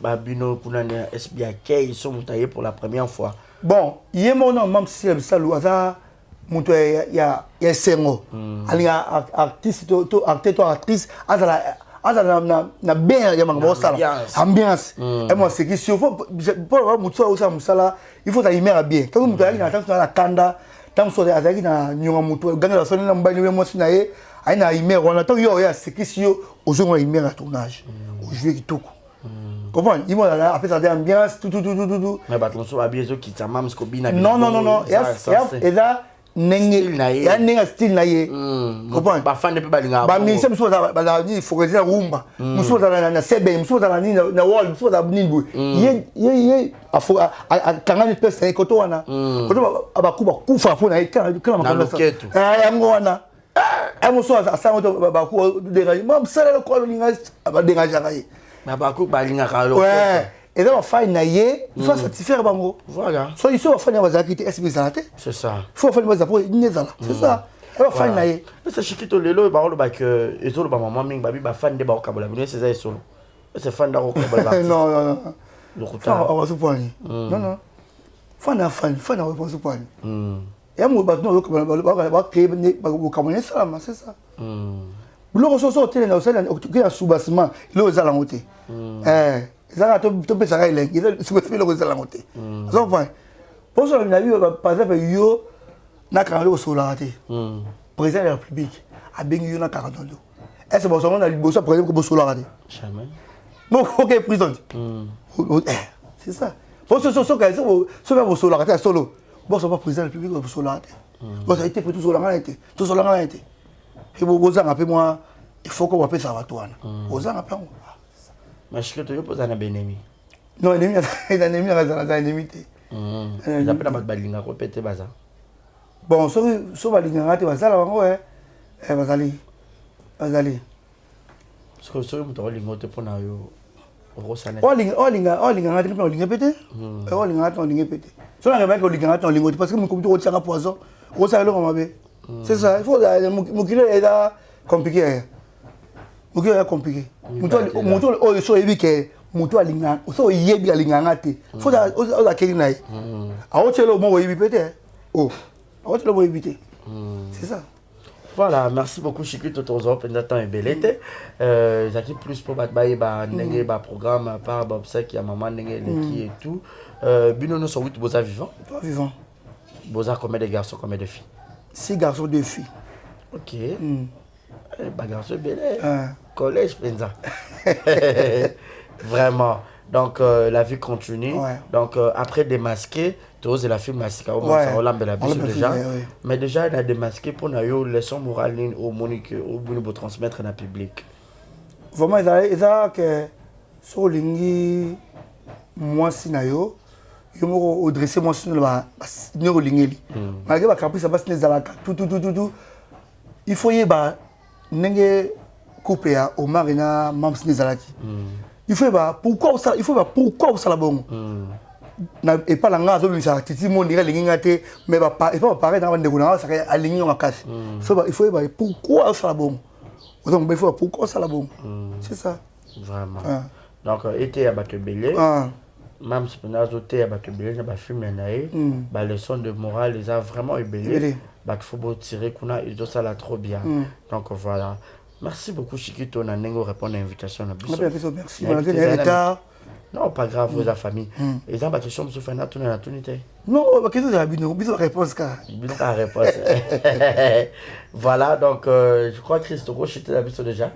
Babino pour l'année SBA ils sont montés pour la première fois.
Bon, il y a mon nom, même si c'est ça, il y a 5 ans. Il y a artiste, actrice, na bien ya mango sala ambiance et moi c'est que si faut pour mutu au musala il faut aimer bien quand mutu ali na tanto na kanda tanto so azaki na nyonga mutu ganga la soni na mbani we mo sinaye aina aimer on attend yo ya c'est que si yo ozo aimer na tournage au jouer kitoko comment il m'a là après ça ambiance tout
mais ba ton so habillé zo kitsa mam sko bina
non et là nenge ya nenga style na ye comprends
ba fan de pe balinga
ba mi sem so ba ni fokuser rumba muso na sebe muso na ni na wall muso na bnibu ye afo kangani pesa e koto wana koto abakuba kufa fo na ye kana makana yango wana muso asa moto baku déranger mam sala ko linga ba déranger kai
baku balinga ka lo
et là on fait naïe il faut satisfaire bango
voilà
so il faut faire des activités espéciales
c'est ça
il faut faire des approches inezala c'est ça et on fait naïe
c'est Chiquito lelo ba lo ba que ezolo ba maman mingi ba bi ba fan de ba okabola bino c'est ça esolo c'est fan da okabola
non
le kuta
on va se prendre non fan na on va se prendre et moi ba non ba créer ba okabola ça c'est ça le ressource télé na osala que sous-bassement il est à monter ça to pesa ka ile il se fait le ko la monter ça point pour ça on a vu par exemple yo na ka le so la té président de la République a bien yo na 40 ans est-ce que on a liboso président ko so la té
jamais
non OK président c'est ça pour ça so ka so la té solo bon ça pas président de la République ko so la té bon ça a été pour tout so la té tout so la té et vous en appelez moi il faut qu'on appelle ça va toi vous en appelez
mais Chiquito yo poza na benemi
non ennemi na ennemi te
na pena balinga ko pete baza
bon so balinga te bazala bango bazali
so muto lingo te pona yo rosana
olinga te pona olinga pete olinga pete so na remeka olinga te olingo te parce que mon comité retient poison rosana lo mabe c'est ça il faut mukile eda compliqué mukile eda compliqué muto o so ebike muto alinga so yebi alinga te faut o keli nai a o chelo mo yebi pete a o chelo mo yebi te c'est ça.
Voilà, merci beaucoup Chiquito tozo pendant temps et belete zaki plus pour batbaye ba ndenge ba programme par ba obsèque ya maman ndenge leki et tout bino no so 8 boza vivant boza combien de garçons combien de filles
6 garçons 2 filles.
OK. Bah garçon belé. Collège penza. Vraiment. Donc la vie continue. Donc après démasquer, tu oses la film masquer au moins ça on l'a déjà. Mais déjà il a démasqué pour na yo leçon morale au monique au bout transmettre dans public.
Vraiment il ça que sur lingi moi sinayo yo mo redresser moi sur ba neuro lingeli. Malgré ba caprice ba sine zalaka tout il faut y ba nenge couper à au marina mam sine zalaki. Il faut ba pourquoi ça la bon. Et pas la ngazo bisa titi mo ndira linga te mais ba et pas pareil dans ndeko na ça aligner en casse. Il faut ba pourquoi ça la bon. Donc il faut pourquoi ça la bon. C'est ça.
Vraiment. Donc été à Batebele. Même si on a ajouté à Batebele na ba film naé, ba leçon de morale les a vraiment ébélé. Bah faut tirer qu'on a ils ça là trop bien. Donc voilà. Merci beaucoup, Chiquito. On a répondre à l'invitation.
Merci.
Non, pas grave, vous la famille. Et dans ma question, vous faites la tournée.
Non, ma question, c'est la réponse.
La réponse. Voilà, donc, je crois que Christophe, je t'ai habitué déjà.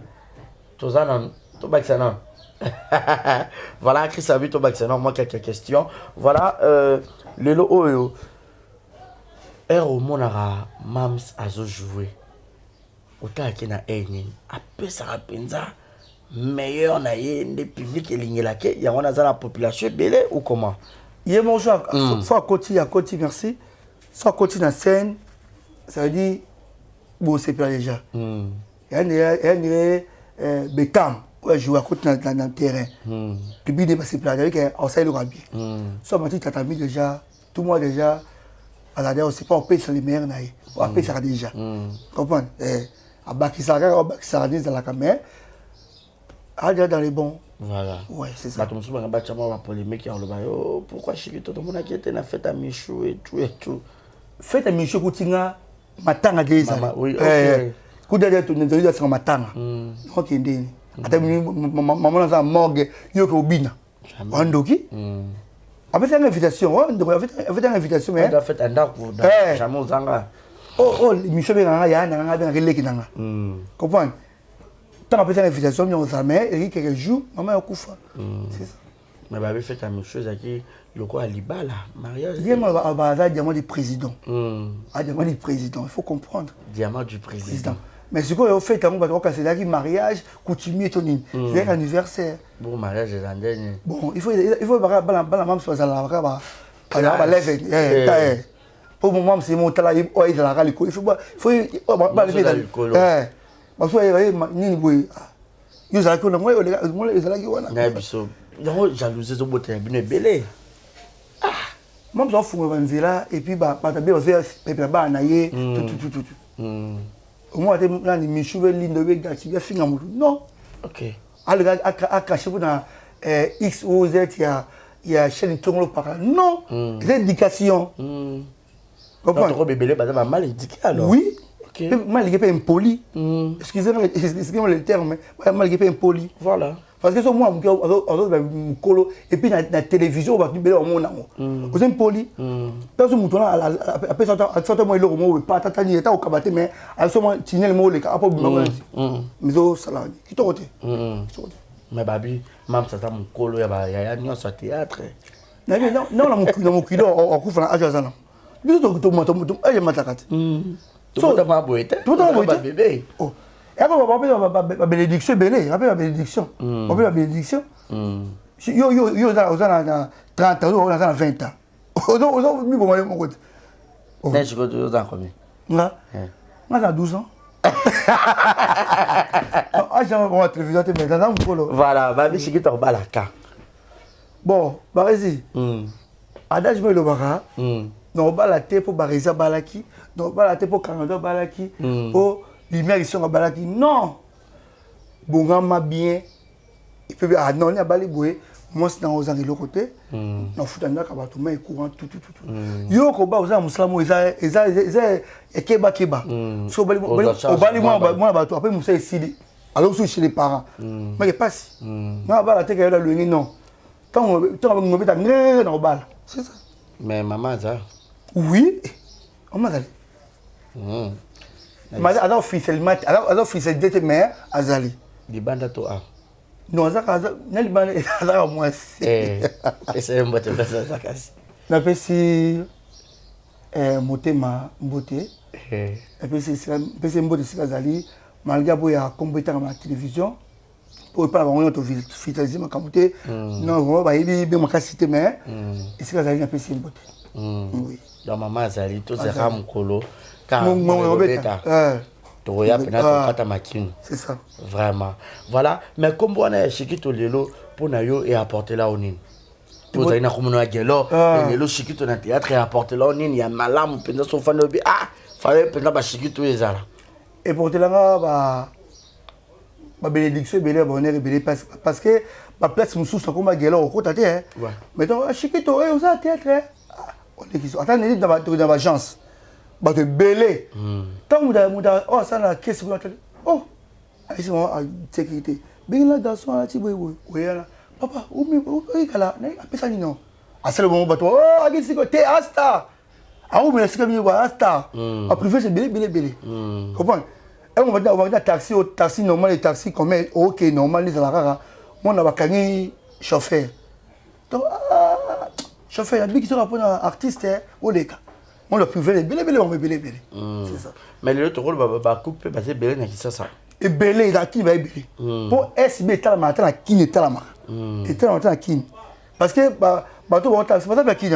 Tout ça, non. Tout ça, voilà, Chris a vu ton vaccin. Moi, quelques questions. Voilà, le Oyo. Ero monara mams azo jouer. Autant qu'il na eni. Après ça rapenza meilleur na yende public elingela ke ya wana za la population belé ou comment?
Yé mon choix, faut à côté merci. Soit côté na scène, ça veut dire bon c'est pas déjà. Il y a Beckham ouais jouer à côté dans le terrain. Public n'est pas c'est pas avec on sait le rugby. Soit Mathieu Tatami déjà, tout moi déjà. Alors c'est pas on paye sur les meilleurs naïs. On paye ça déjà. Comprends? À Bakisara dans la caméra. À dans les bons.
Voilà.
Ouais, c'est ça.
Bah comme souvent on va la polémique qui en le bayo. Pourquoi Chiquito tout le monde a été na fête à Michou et tout.
Fête à Michou Koutinga matanga geza.
Oui, OK.
Kudalia tu ndio sur matanga. OK ndeni. Ata maman na morgue yo ko bina. Wandoki? Avec une invitation, avec une invitation, mais.
On a fait un d'accord. Jamais aux Anglais.
Oh, Michel Benganga, il y a un relais qui n'a. Comprends? Tant après une invitation, on s'en met, et quelques jours, maman est koufa. C'est ça.
Mais bah, fait une chose qui le quoi Liba là, mariage.
Diamant, diamant du président. Diamant du président, il faut comprendre.
Diamant du président.
Mais ce qu'on fait, c'est là qui mariage, coutumier, c'est l'anniversaire.
Bon, mariage est en dernier.
Bon, il faut la même chose à la lèvre. Pour le moment, c'est mon travail, il faut parce que ni boy yo za ko na moi les ala ki wana
na biso yo jalousie zo bote bino belé
même ça fou vanzela et puis ba tabe ba faire ba na ye tout au moins là ni michouve lindo be gati ya finga mutu non
OK
alga akache na x o z ya chaîne tongolo par non l'éducation
comprends trop bébé ba mal éduqué alors
oui. Mal il est impoli. Excusez-moi le terme, mais mal il est impoli.
Voilà.
Parce que moi, et puis la télévision, on va dire au monde. Vous êtes impoli. Parce que nous après ça, moi, il est pas tatani, il est au cabaret, mais à ce moment, tu n'es le mot, les capots, mais au salon. Qui t'a voté?
Mais babi, même ça, mon colo, il y a un sur théâtre.
Non, mon kilo, on couvre la Ajazana. Nous, il y a
tout le monde bébé.
Oh. Et après, on va la bénédiction, après la bénédiction. On la bénédiction. Yo, dans 30 ans, on a 20 ans. On mis pour mon côté.
Je crois que tu as combien?
Moi, j'ai 12 ans. J'ai la télévision,
voilà, babi, je suis en balaka.
Bon, vas-y. Adage, je me le barra. Non, on va la tête pour Barisa Balaki. Non, on va la tête pour Canada Balaki. Pour lumière ici on Balaki. Non. Bon, bien. Il peut ah non, il y a Baliboué. Moi, c'est dans aux angles de l'autre côté. Non, faut t'en avoir tout mais courant tout. Yo ko ba oza muslamo eza keba. So bali moi ba to après musa ici. Alors chez les parents. Mais il passe. Non, ba la tête là le non. Tant on met ta non bal. C'est ça.
Mais maman ça.
Oui, on m'a dit. Mais alors officiellement, alors officiellement mère Azali.
Di banda to a.
Non, ça n'a pas à moi.
C'est un botte ça casse.
Na pesi motema mbote. Et puis c'est mbote c'est Azali, malgré boya compétent à la télévision. Pour pas avoir autre vitalité ma camoté. Non, on va y bien ma cité mais c'est Azali na pesi mbote. Oui.
Donc maman Azali tout c'est ram kolo car
c'est ça.
Vraiment. Voilà, mais comme on a Chiquito lelo pour nayo et apporter là au nid. Pour ça il na comme no agelo, lelo Chiquito na théâtre et apporter là au nid, il y a malam pendant son fan de fallait pendant ba Chiquito ezala.
Et pour te là ba bénédiction belé bonheur belé parce que ma place me sous comme agelo au côté hein. Mais donc Chiquito au théâtre. Attends, on est dans l'agence. Bah, tu es belé. Tant que tu as oh, ça, la caisse, oh, aisi mo a sécurité bengela garçon ala ti boye oyala papa oyikala apesa nino asala bongo bato akisi ko te asta aoumela esika bino asta aprivé c'est belé comprendre on va taxi normal et taxi comme ok normal les alara mon abakangi chauffeur donc chauffeur ya biki to rapport artiste oleka on le privé belé c'est ça
mais le rôle ba coupe parce que belé na kisa ça
et belé da ki ba belé pour SB tala matin la kini tala ma et tala matin la kini parce que bato ba taxi pas ba kini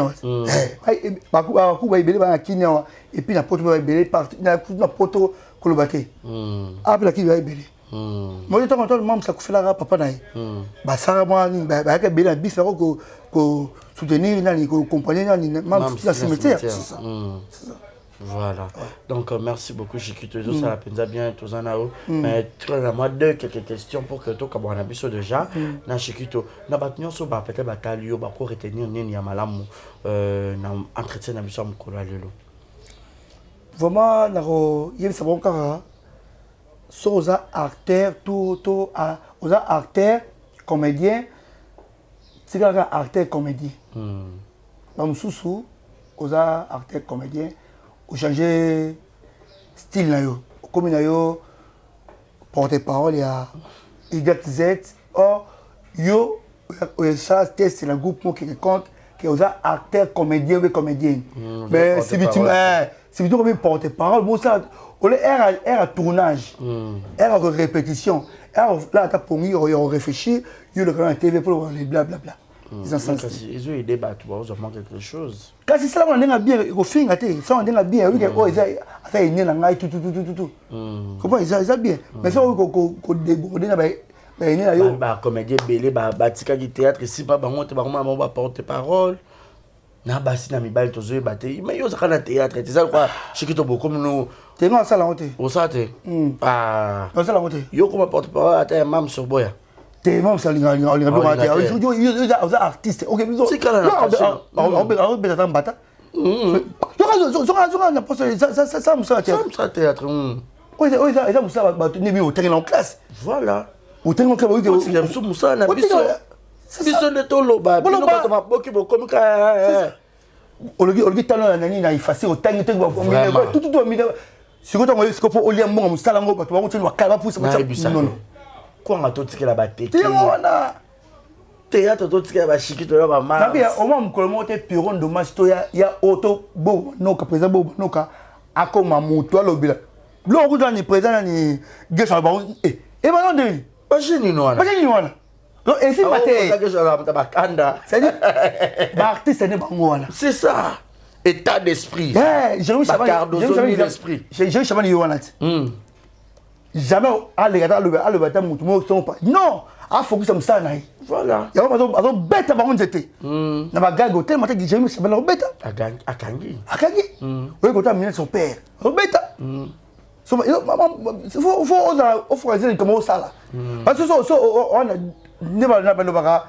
ba ku ba belé ba kini et puis na poto ba belé partout na poto kolobate après qui va belé moi j'étais content même ça kufela papa naï ba sara moi ni ba ka belé bis ko soutenir nani ko accompagner nani même dans cimetière c'est ça
voilà donc merci beaucoup Chikito ça la penza bien tous en haut mais très à moi deux quelques questions pour que to ka bona biso déjà na Chikito na batnyo so ba peut-être batalio ba ko retenir nini ya malamu na entretien na biso mukolo lelo
vraiment nako yebisa bon kaka so oza acteur tout oza acteur comédien tikaka acteur comédien bamususu oza acteur comédien o changer style na yo comme na yo porte-parole ya YZ or yo ça test la groupe mo qui compte que oza acteur comédien ou comédienne mais c'est plutôt comme porte-parole bon ça on est à tournage à répétition là t'as pour lui on réfléchit il le canal TV pour les blablabla
ils ont aidé bah tu vois ils ont quelque chose
quand c'est ça on est bien au fin até ça on est bien oui oh ils a une na ngai tout comment ils a bien mais ça ko déborder na
ba comédien belé ba tika du théâtre ici pas bango te bango ba porte-parole na basi na mibali tozoye baté mais yo zakana théâtre c'est ça quoi Chikito beaucoup nous
t'es non ça la honte
au ça te
non ça la honte
yo comme porte-parole até mam sur boya
t'es même ça on yo artiste ok mais
c'est quand
on beta bata zo na poste ça musa
théâtre
oui ça musa ba tu ne au terrain en classe
voilà
au terrain en classe
oui que musa na biso de tolo ba bino ba to maboki bo comme ka
ologi talo nani na effacer au terrain tout mi siko to ngoli siko po olia mbongo musala ngo bato ba ko tshwa kala pousse ba non
quoi on to tikela ba tete théâtre to tikela ba Chikito la ba ma
na au moins mukolo mo te piron dommage to ya auto bo noka président bo noka akoma moto alobila lo ko dans ni président ni gesha ba e ba non de
ba jeni no wana
non et si maté
c'est
dit ba artiste ne bango wana
c'est ça état d'esprit
Jérémy Chabani yowana jamais aller regarder le bâtiment mutumo sont pas non a focus am ça naï
voilà
ya ba beta ba onjete na ba gago tellement que Jérémy Chabani lo beta
akangi
oui quand tu son père lo beta so faut oser comme ça là parce que on ne va pas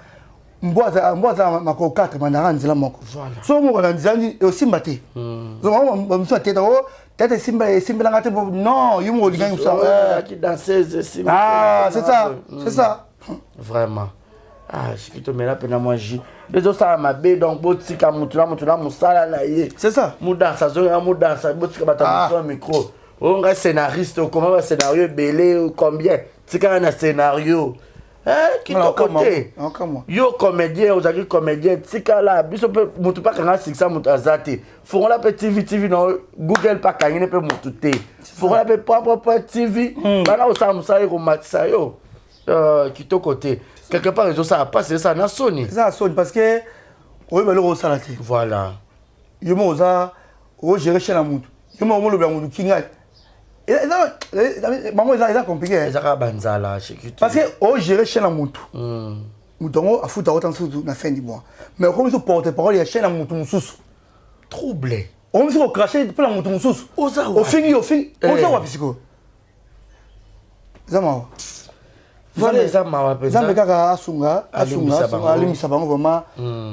mboza mako 4 mandara nzela moko so mo kana nzani osimba te so mo mso teta o teta simba ngate non yumo linga yusa
qui danseuse simba
c'est ça
vraiment Chikito mela pena moi ji bezo ça mabe donc botika mutula musala na ye
c'est ça
mudansa botika bata micro on nga scénariste comment va scénario belé combien tika na scénario qui to côté yo comédien ozaki comédien tika la biso pe mutu pa kanga siksa mutu azate font la petit TV no Google pa kangine pe mutu te font la pe propre TV bana osamusa ko matisa yo qui to côté quelque part ils ont ça passer ça na Sony
ça Sony parce que oui mais le ça la te
voilà
yo mo za o gérer chez la mutu yo mo lo bla mutu kinga maman ils compliqué
ils a banzala
parce que au gérer chez la mutu mutongo afuta autant surtout na fin du mois mais comme ils porte-parole ya chez la mutu mususu
troublé
on me fait cracher pour la mutu mususu au fini oza wa pisiko zama
voilà zama pe
zambe kaka asunga alimisa bango vraiment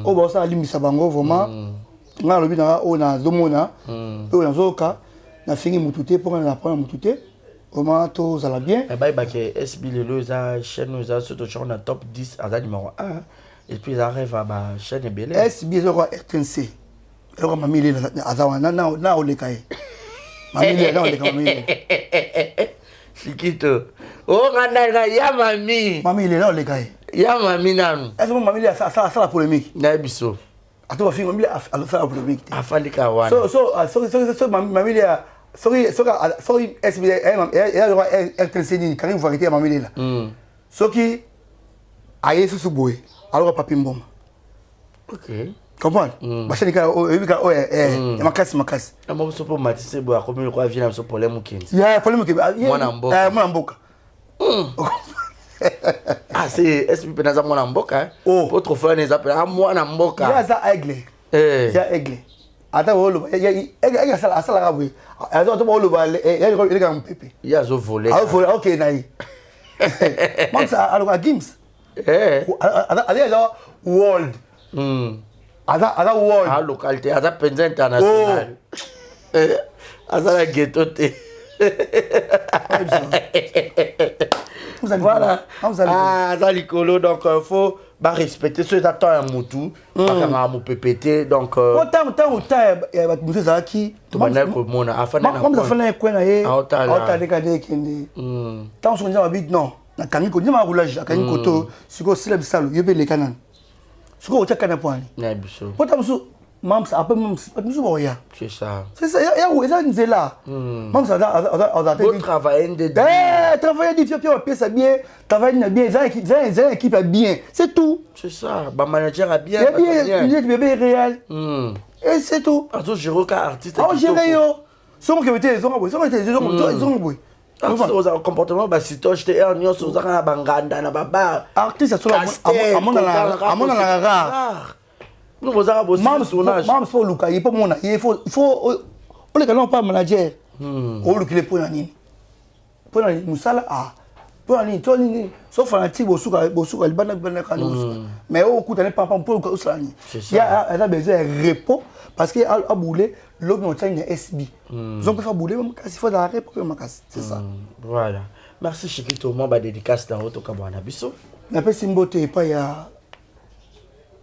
o ba sa alimisa bango vraiment nga lobi na o na zomona o na zoka na fini mutute pour na prendre mutute Vraiment, tout ça va bien.
Eh bien, SB, les chaîne, surtout on a top 10 à numéro 1. Et puis, ils arrivent à ma chaîne et Belé.
SB, c'est quoi RTNC? C'est quoi Mamie Lé? Na olekaye. Mamie Lé, na olekaye Mamie Lé.
Chiquito. Oh, ya Mamie.
Mamie Lé, na olekaye.
Ya Mamie, nan.
Est-ce que Mamie Lé a la polémique?
Nabiso.
Attends, Mamie Lé a fait la polémique.
Afali Kawana.
So, Mamie Lé a. Sorry, SB, RTNC, quand vous arrêtez Mamie Lé là. Ce qui a été sous boué, alors papi mboma.
Ok.
Comprends? Parce que ma casse.
Je ne sais pas si vous avez vu un problème.
Il y a un problème.
Moi,
Mboka.
Ah, c'est SPP dans mon amboka. Votre frère nous appelle moi amboka.
Il y a ça aigle. Il y a aigle. Attends, il y a ça la rabouille. Attends, il y a un pépé.
Il y a zo volé.
Ah, volé, ok, naï. Moi, ça, alors, à Gims. Alors, World. Ada world.
Ah, localité, ada penza international. Ada la ghetto te. Voilà. Ah, ada likolo, donc il faut respecter ceux qui attendent un moutou. Pas mon PPT, donc.
Autant, il y a des gens qui.
Tu vas naître au monde.
Comme ça, fait un coin là. Autant les cadets qui. Tant qu'on dit habite non. Na kangi ko ndima roulage, kangi koto, siko sila bisalo, yebe le kanan. Siko ocha kana poani.
Na biso.
Pota musu mams après mams, musu boya.
C'est ça.
C'est ça, il y a où ça nzela. Mams a
Vous travaillez de
travailler dit puis on paye ça bien, travailler bien, ça équipe bien. C'est tout.
C'est ça. Ba manager a bien.
Il est bébé réel. Et c'est tout.
Azo Jiro ka artiste.
Ah, Jiro yo. Son que était, son
un comportement si toi j'étais un nion sur un banganda na baba
artiste sur amona rare
nous vous avez bossé
mam faut luka il faut mona il faut on les canons pas manager on le qu'il pour nani musala pour nani toi ni sauf fanatique bosuka libana kan mais au coup d'aller pas pour usala ni il y a besoin de repos parce que à bouler l'homme on tient une SB ils ont pas bouler même quand il faut d'arrêt pour ma casse c'est ça.
Voilà, merci Chiquito, moi ba dédicace dans auto kabwana biso
na pe simbote pas ya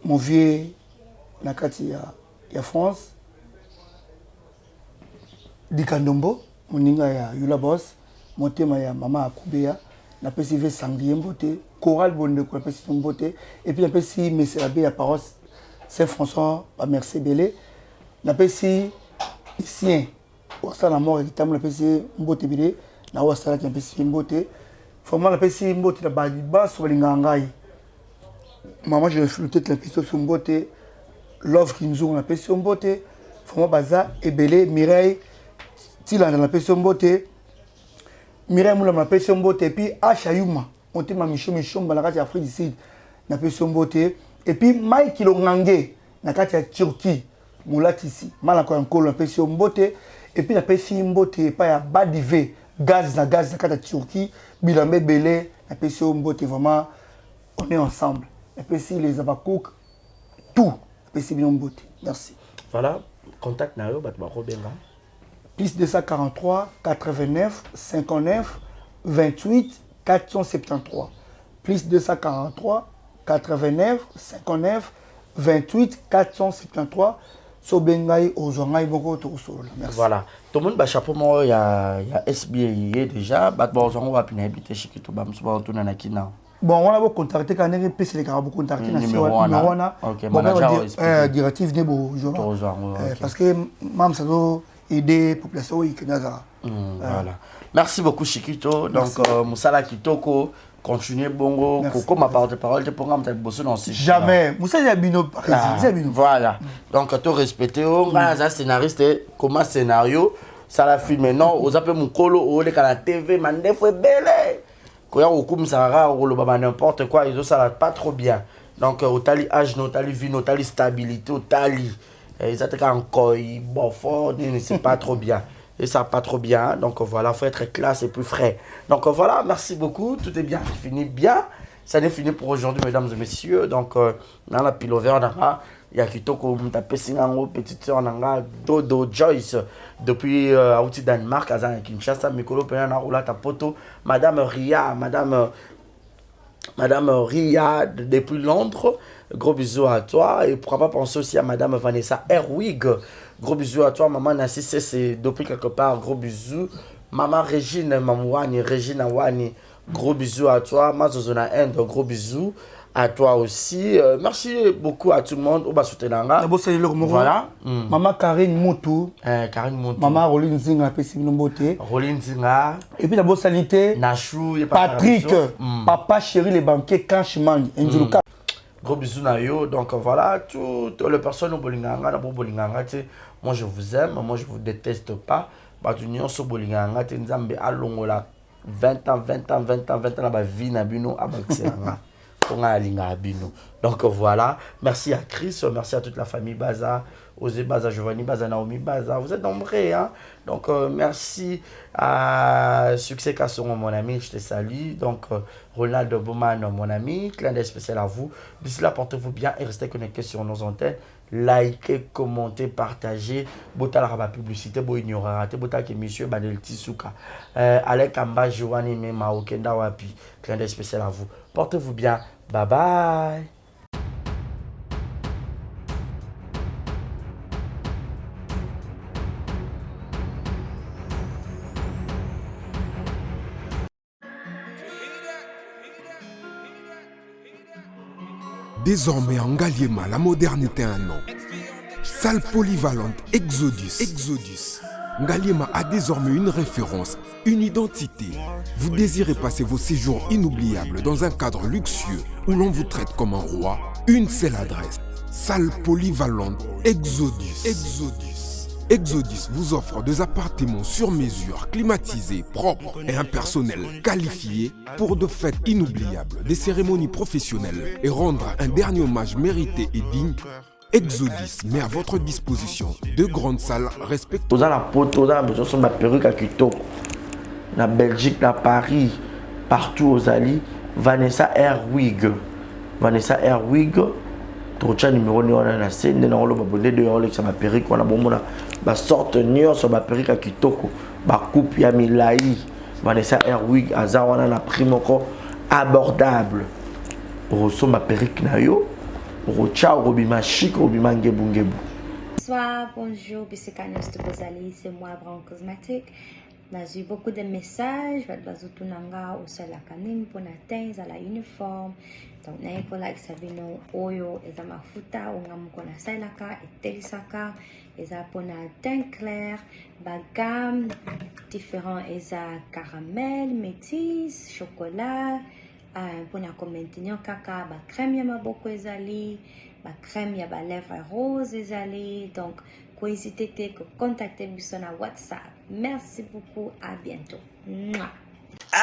mon vieux na kati ya France Dikandombo moninga ya Yula Boss motema ya mama Akubea na pe si ve sanglier mbote Coral Bonde ko pe si mbote et puis na pe si Monsieur Abbé ya paroisse Saint-François à Merci Belé na pe si ici wasa na mort ekitam na pe si mbote bile na wasa na pe si mbote vraiment na pe si mbote na ba so balinga ngai maman je suis peut-être la piste sur mbote l'offre qui nous ont na pe si mbote vraiment baza ebele Mireille tila na pe si mbote Mireille mula na pe si mbote puis Achayuma on te ma micho na kati Afrique du Sud na pe si mbote et puis Mike Kilongange na kati ya Turquie Moulatisi malako nkolo na pesi mbote et puis na pesi mbote pa ya Badive gaz na kata Turquie bilambe belé na pesi mbote vraiment on est ensemble na pesi les abakouk tout na pesi bien mbote merci.
Voilà, contact na yo bat ba robenga
plus 243 89 59 28 473 plus 243 89 59 28 473 so bengai ozongai boko to solo. Merci.
Voilà, tout le monde ba chapeau mo ya SBA déjà bat ba ozongo wa pina habiter Chiquito ba msuba to na kina.
Bon, on a beaucoup contacté quand on est PC les carabos contacté na
numéro 1. OK,
manager directive nebo parce que mam ça doit aider population qui naza.
Voilà. Merci beaucoup Chiquito. Donc Musala Kitoko continuez bongo koko ma parole pour nga mta bosso dans ces
jamais Moussa Yabino
voilà donc to respecter on nga scénariste comment scénario ça la filme non aux appels mukolo au le kana TV mandefo belle ko ya okumisa rara o lo baba n'importe quoi ils ça pas trop bien donc au tali âge no tali vie no tali stabilité au tali ils attaquent encore bon fort c'est pas trop bien. Et ça pas trop bien, donc voilà, faut être classe et plus frais. Donc voilà, merci beaucoup, tout est bien fini bien. Ça n'est fini pour aujourd'hui, mesdames et messieurs. Donc dans la pilover, ya kitoko mutapesi ngango petite sœur nanga Dodo Joyce depuis Aouti Danemark azana Kinshasa mikolo pena na roula tapoto madame Ria Madame Ria depuis Londres, gros bisous à toi. Et pourquoi pas penser aussi à Madame Vanessa Erwig, gros bisous à toi. Maman Nassi, c'est depuis quelque part, gros bisous. Maman Régine Mamouani, Régine Awani, gros bisous à toi. Mazozona End, gros bisous à toi aussi. Merci beaucoup à tout le monde. Oba Soutenanga.
Voilà. Maman Karine Moutou.
Karine Moutou.
Maman Roline Zinga,
Roline Zinga.
Et puis d'abord sanité.
Nachou.
Patrick. Papa chéri les banquiers Kanchman.
Gros bisous Nayo. Donc voilà, toutes les personnes au Bolinganga, d'abord Bolinganga, moi je vous aime, moi je vous déteste pas. Batunion sur Bolinganga, tu nzambe alongola 20 ans la ba vie na bino abaxanga. Donc voilà, merci à Chris, merci à toute la famille Baza, Osé Baza, Giovanni Baza, Naomi Baza, vous êtes nombreux, hein? Donc merci à Succès Kasson, mon ami, je te salue. Donc Ronald Bowman, mon ami, clin d'œil spécial à vous. D'ici là, portez-vous bien et restez connectés sur nos antennes. Likez, commentez, partagez. Botala la publicité, bo ignorera, botala que monsieur Badel Tisuka, Alec Amba, Giovanni Mema, Okenda Wapi, clin d'œil spécial à vous. Portez-vous bien. Bye bye.
Désormais en Ngaliema, la modernité a un nom. Salle polyvalente Exodus. Ngaliema a désormais une référence, une identité. Vous désirez passer vos séjours inoubliables dans un cadre luxueux où l'on vous traite comme un roi? Une seule adresse. Salle polyvalente Exodus. Exodus vous offre des appartements sur mesure, climatisés, propres et un personnel qualifié pour de fêtes inoubliables, des cérémonies professionnelles et rendre un dernier hommage mérité et digne. Exodus met à votre disposition deux grandes salles respectueuses.
Dans la poto, dans la perruque à Kitoko, na Belgique, na Paris, partout aux alliés, Vanessa Erwig, Trocha numéro ni on a na scène na olo babonde de olo ça ma perruque on a bon mona ba sorte nion sur ma perruque à Kitoko, ba coupe ya milai, Vanessa Erwig azawana na prix moko abordable. Rosso ma perruque na yo. Bonsoir,
bonjour, Bissekanos de Bozali, c'est moi, Brown Cosmetic. J'ai eu beaucoup de messages, je vais vous au sol à canim pour atteindre à la uniforme. Donc, je vais vous dire oyo, et ma futa, on a mon salaka, et telisaka, et ça pour teint clair, gamme différent, et ça caramel, métis, chocolat. Pour maintenir caca, crème ya maboko ezali, crème ya lèvres rose ezali. Donc, n'hésitez pas à contacter sur WhatsApp. Merci beaucoup, à bientôt.
Aïe!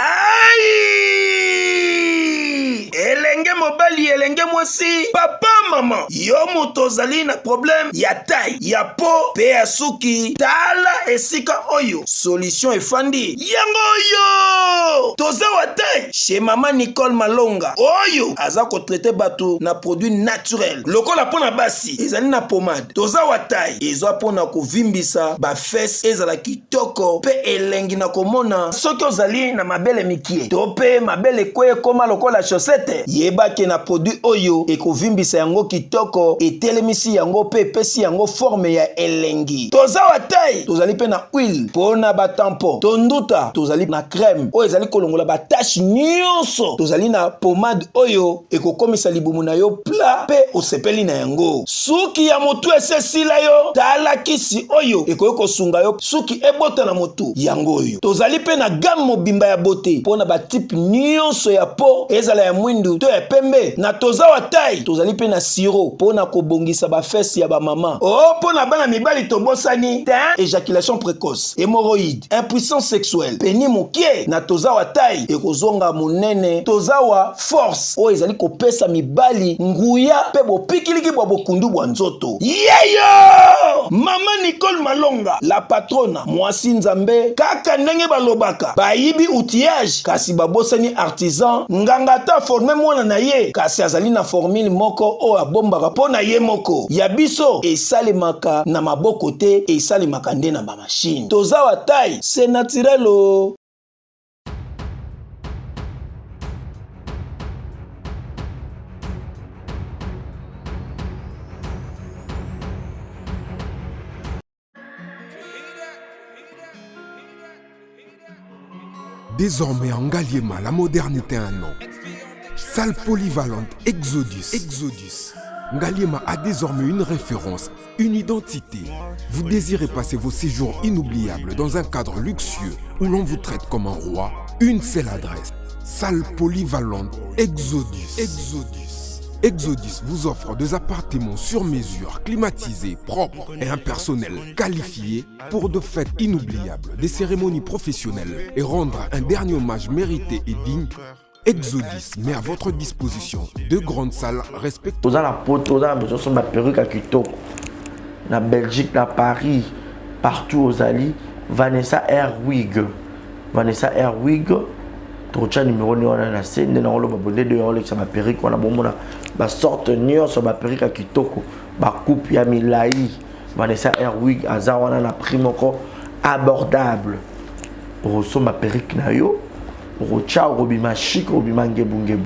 Elenge mobali, elenge mwasi, papa mama, yo motozali na problème ya taille, ya po, pe ya suki, tala esika oyo, solution efandi, yango yo! Toza wa taille, chez maman Nicole Malonga, oyo, aza ko traiter bato na produit naturel, lokola pona basi, ezali na pomade, toza wa taille, ezwa pona kovimbisa, ba fesse ezala kitoko, pe elengi na komona, soki ozali na mabele mikie, tope mabele kweye koma lokola chaussette, yebake na produit oyo ekovimbisa yango kitoko etelemisi yango pe pesi yango forme ya elengi. Toza wa taille, tozali pe na huile pona ba tampon, tonduta tozali na crème oyo ezali kolongola ba tache nyonso, tozali na pomade oyo ekokomisa libumu na yo plat pe osepeli na yango. Suki ya motu esesila yo, tala kisi oyo ekoyo kosunga yo suki ebota na motu yango oyo. Tozali pe na gamme mobimba ya beauté pona ba type nyonso ya po ezala ya mwindu to ya pembe. Na toza wa taille, tozali pe na siro pona kobongisa ba fesse ya ba mama. Oh, pona bana mibali tobosani, éjaculation précoce, hémorroïde, impuissance sexuelle, peni mokie. Na toza wa taille ekozonga monene, toza wa force o ezali kopesa mibali nguya pe bopikiliki bwa bokundu bwa nzoto. Yeyo! Mama Nicole Malonga, la patrona, mwasi nzambe, kaka ndenge balobaka, bayibi outillage, kasi babosani artisan, nganga ta forme mwana na ye kasi azali na formule moko oyo abombaka mpo na ye moko. Ya biso esalemaka na maboko te, esalemaka nde na bamashine. Toza wa taille, c'est naturel o.
Désormais en Ngaliema, la modernité a un nom. Salle polyvalente Exodus. Ngaliema a désormais une référence, une identité. Vous désirez passer vos séjours inoubliables dans un cadre luxueux où l'on vous traite comme un roi? Une seule adresse. Salle polyvalente Exodus. Exodus vous offre des appartements sur mesure, climatisés, propres et un personnel qualifié pour de fêtes inoubliables, des cérémonies professionnelles et rendre un dernier hommage mérité et digne. Exodus met à votre disposition deux grandes salles respectueuses.
Dans la poto, dans la perruque à Kitoko, na Belgique, na Paris, partout aux alliés, Vanessa Airwig. Trocha numéro ni wana na scène na olo babonde de olo ça ma perruque wana bomona ba sorte nion sur ba perruque à Kitoko ba coupe ya milai Vanessa Airwig aza wana na prix moko abordable pour so ma perruque na yo pour ciao robima chic robima ngebu.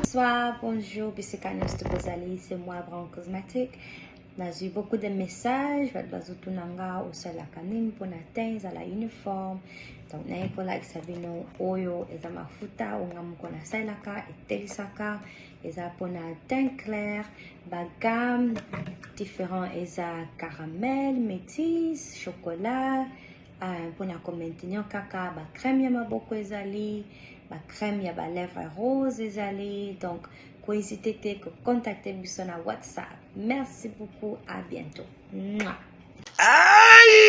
Bonsoir, bonjour, Bissekanos de Bozali, c'est moi Brown Cosmetic. J'ai eu beaucoup de messages, au Salakaning, pour la uniforme. Donc, na pour like sabino oyo, et mafuta, ou ngamukona salaka, et telisaka, et pour na teint clair, bagam, différents, et caramel, métis, chocolat, pour na maintenir kaka, ba crème ya maboko ezali, ba crème ya ba lèvres rose ezali. Donc, n'hésitez pas à contacter sur WhatsApp. Merci beaucoup, à bientôt. Mouah.
Aïe!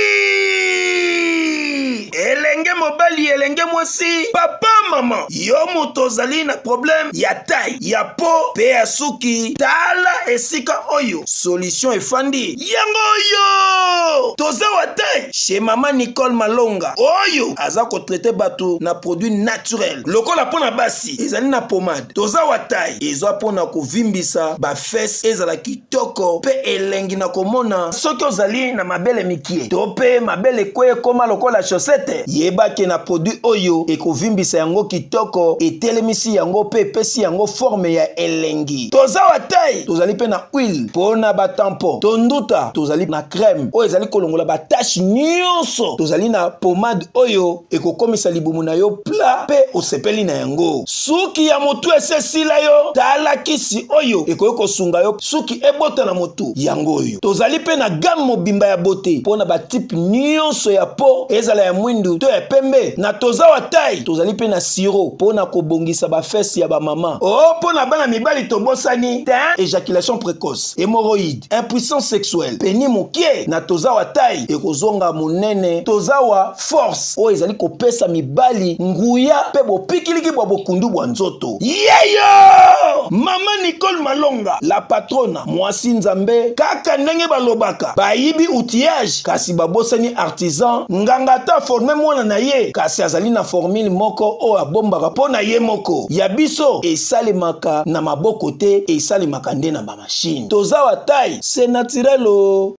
Elenge mobali, elenge mwasi, papa, maman, yo moto ozali na problème ya taille, ya po, pe ya suki, tala esika oyo, solution efandi, yango oyo! Toza wa taille, chez maman Nicole Malonga, oyo, aza ko traiter bato na produit naturel, lokola pona basi, ezali na pomade, toza wa taille, ezwa pona ko vimbisa, ba fesse, ezala kitoko, pe elengi na komona, soki ozali na mabele mikie, to pe mabele kweye koma lokola chaussette, yebake na produit oyo ekovimbisa yango kitoko etelemisi yango pe epesi yango forme ya elengi. Toza wa taille, tozali pe na huile pona batampo, tonduta tozali na crème oyo ezali kolongola batache nyonso, tozali na pomade oyo ekokomisa libumu na yo pla pe osepeli na yango. Suki ya motu esesila yo, tala kisi oyo ekoki kosunga yo suki ebota na motu yango oyo. Tozali pe na gamme mobimba ya beauté pona batipe nyonso ya po ezala ya mwindu to ya pembe. Na toza wa taille, tozali pe na siro pona kobongisa ba fesse ya ba mama. Oh, pona bana mibali tobosani, teint, éjaculation précoce, hémorroïde, impuissance sexuelle, peni mokie. Na toza wa taille ekozonga monene, toza wa force o ezali kopesa mibali nguya pe bopikiliki bwa bokundu bwa nzoto. Yeyo! Mama Nicole Malonga, la patrona, mwasi nzambe, kaka ndenge balobaka, bayibi outillage, kasi babosani artisan, ngangata forme mwana na ye, kasi azali na formule moko o abombaka po na ye moko. Ya biso esalemaka na maboko te, esalemaka nde na ba machine. Toza wa taille, c'est naturel o.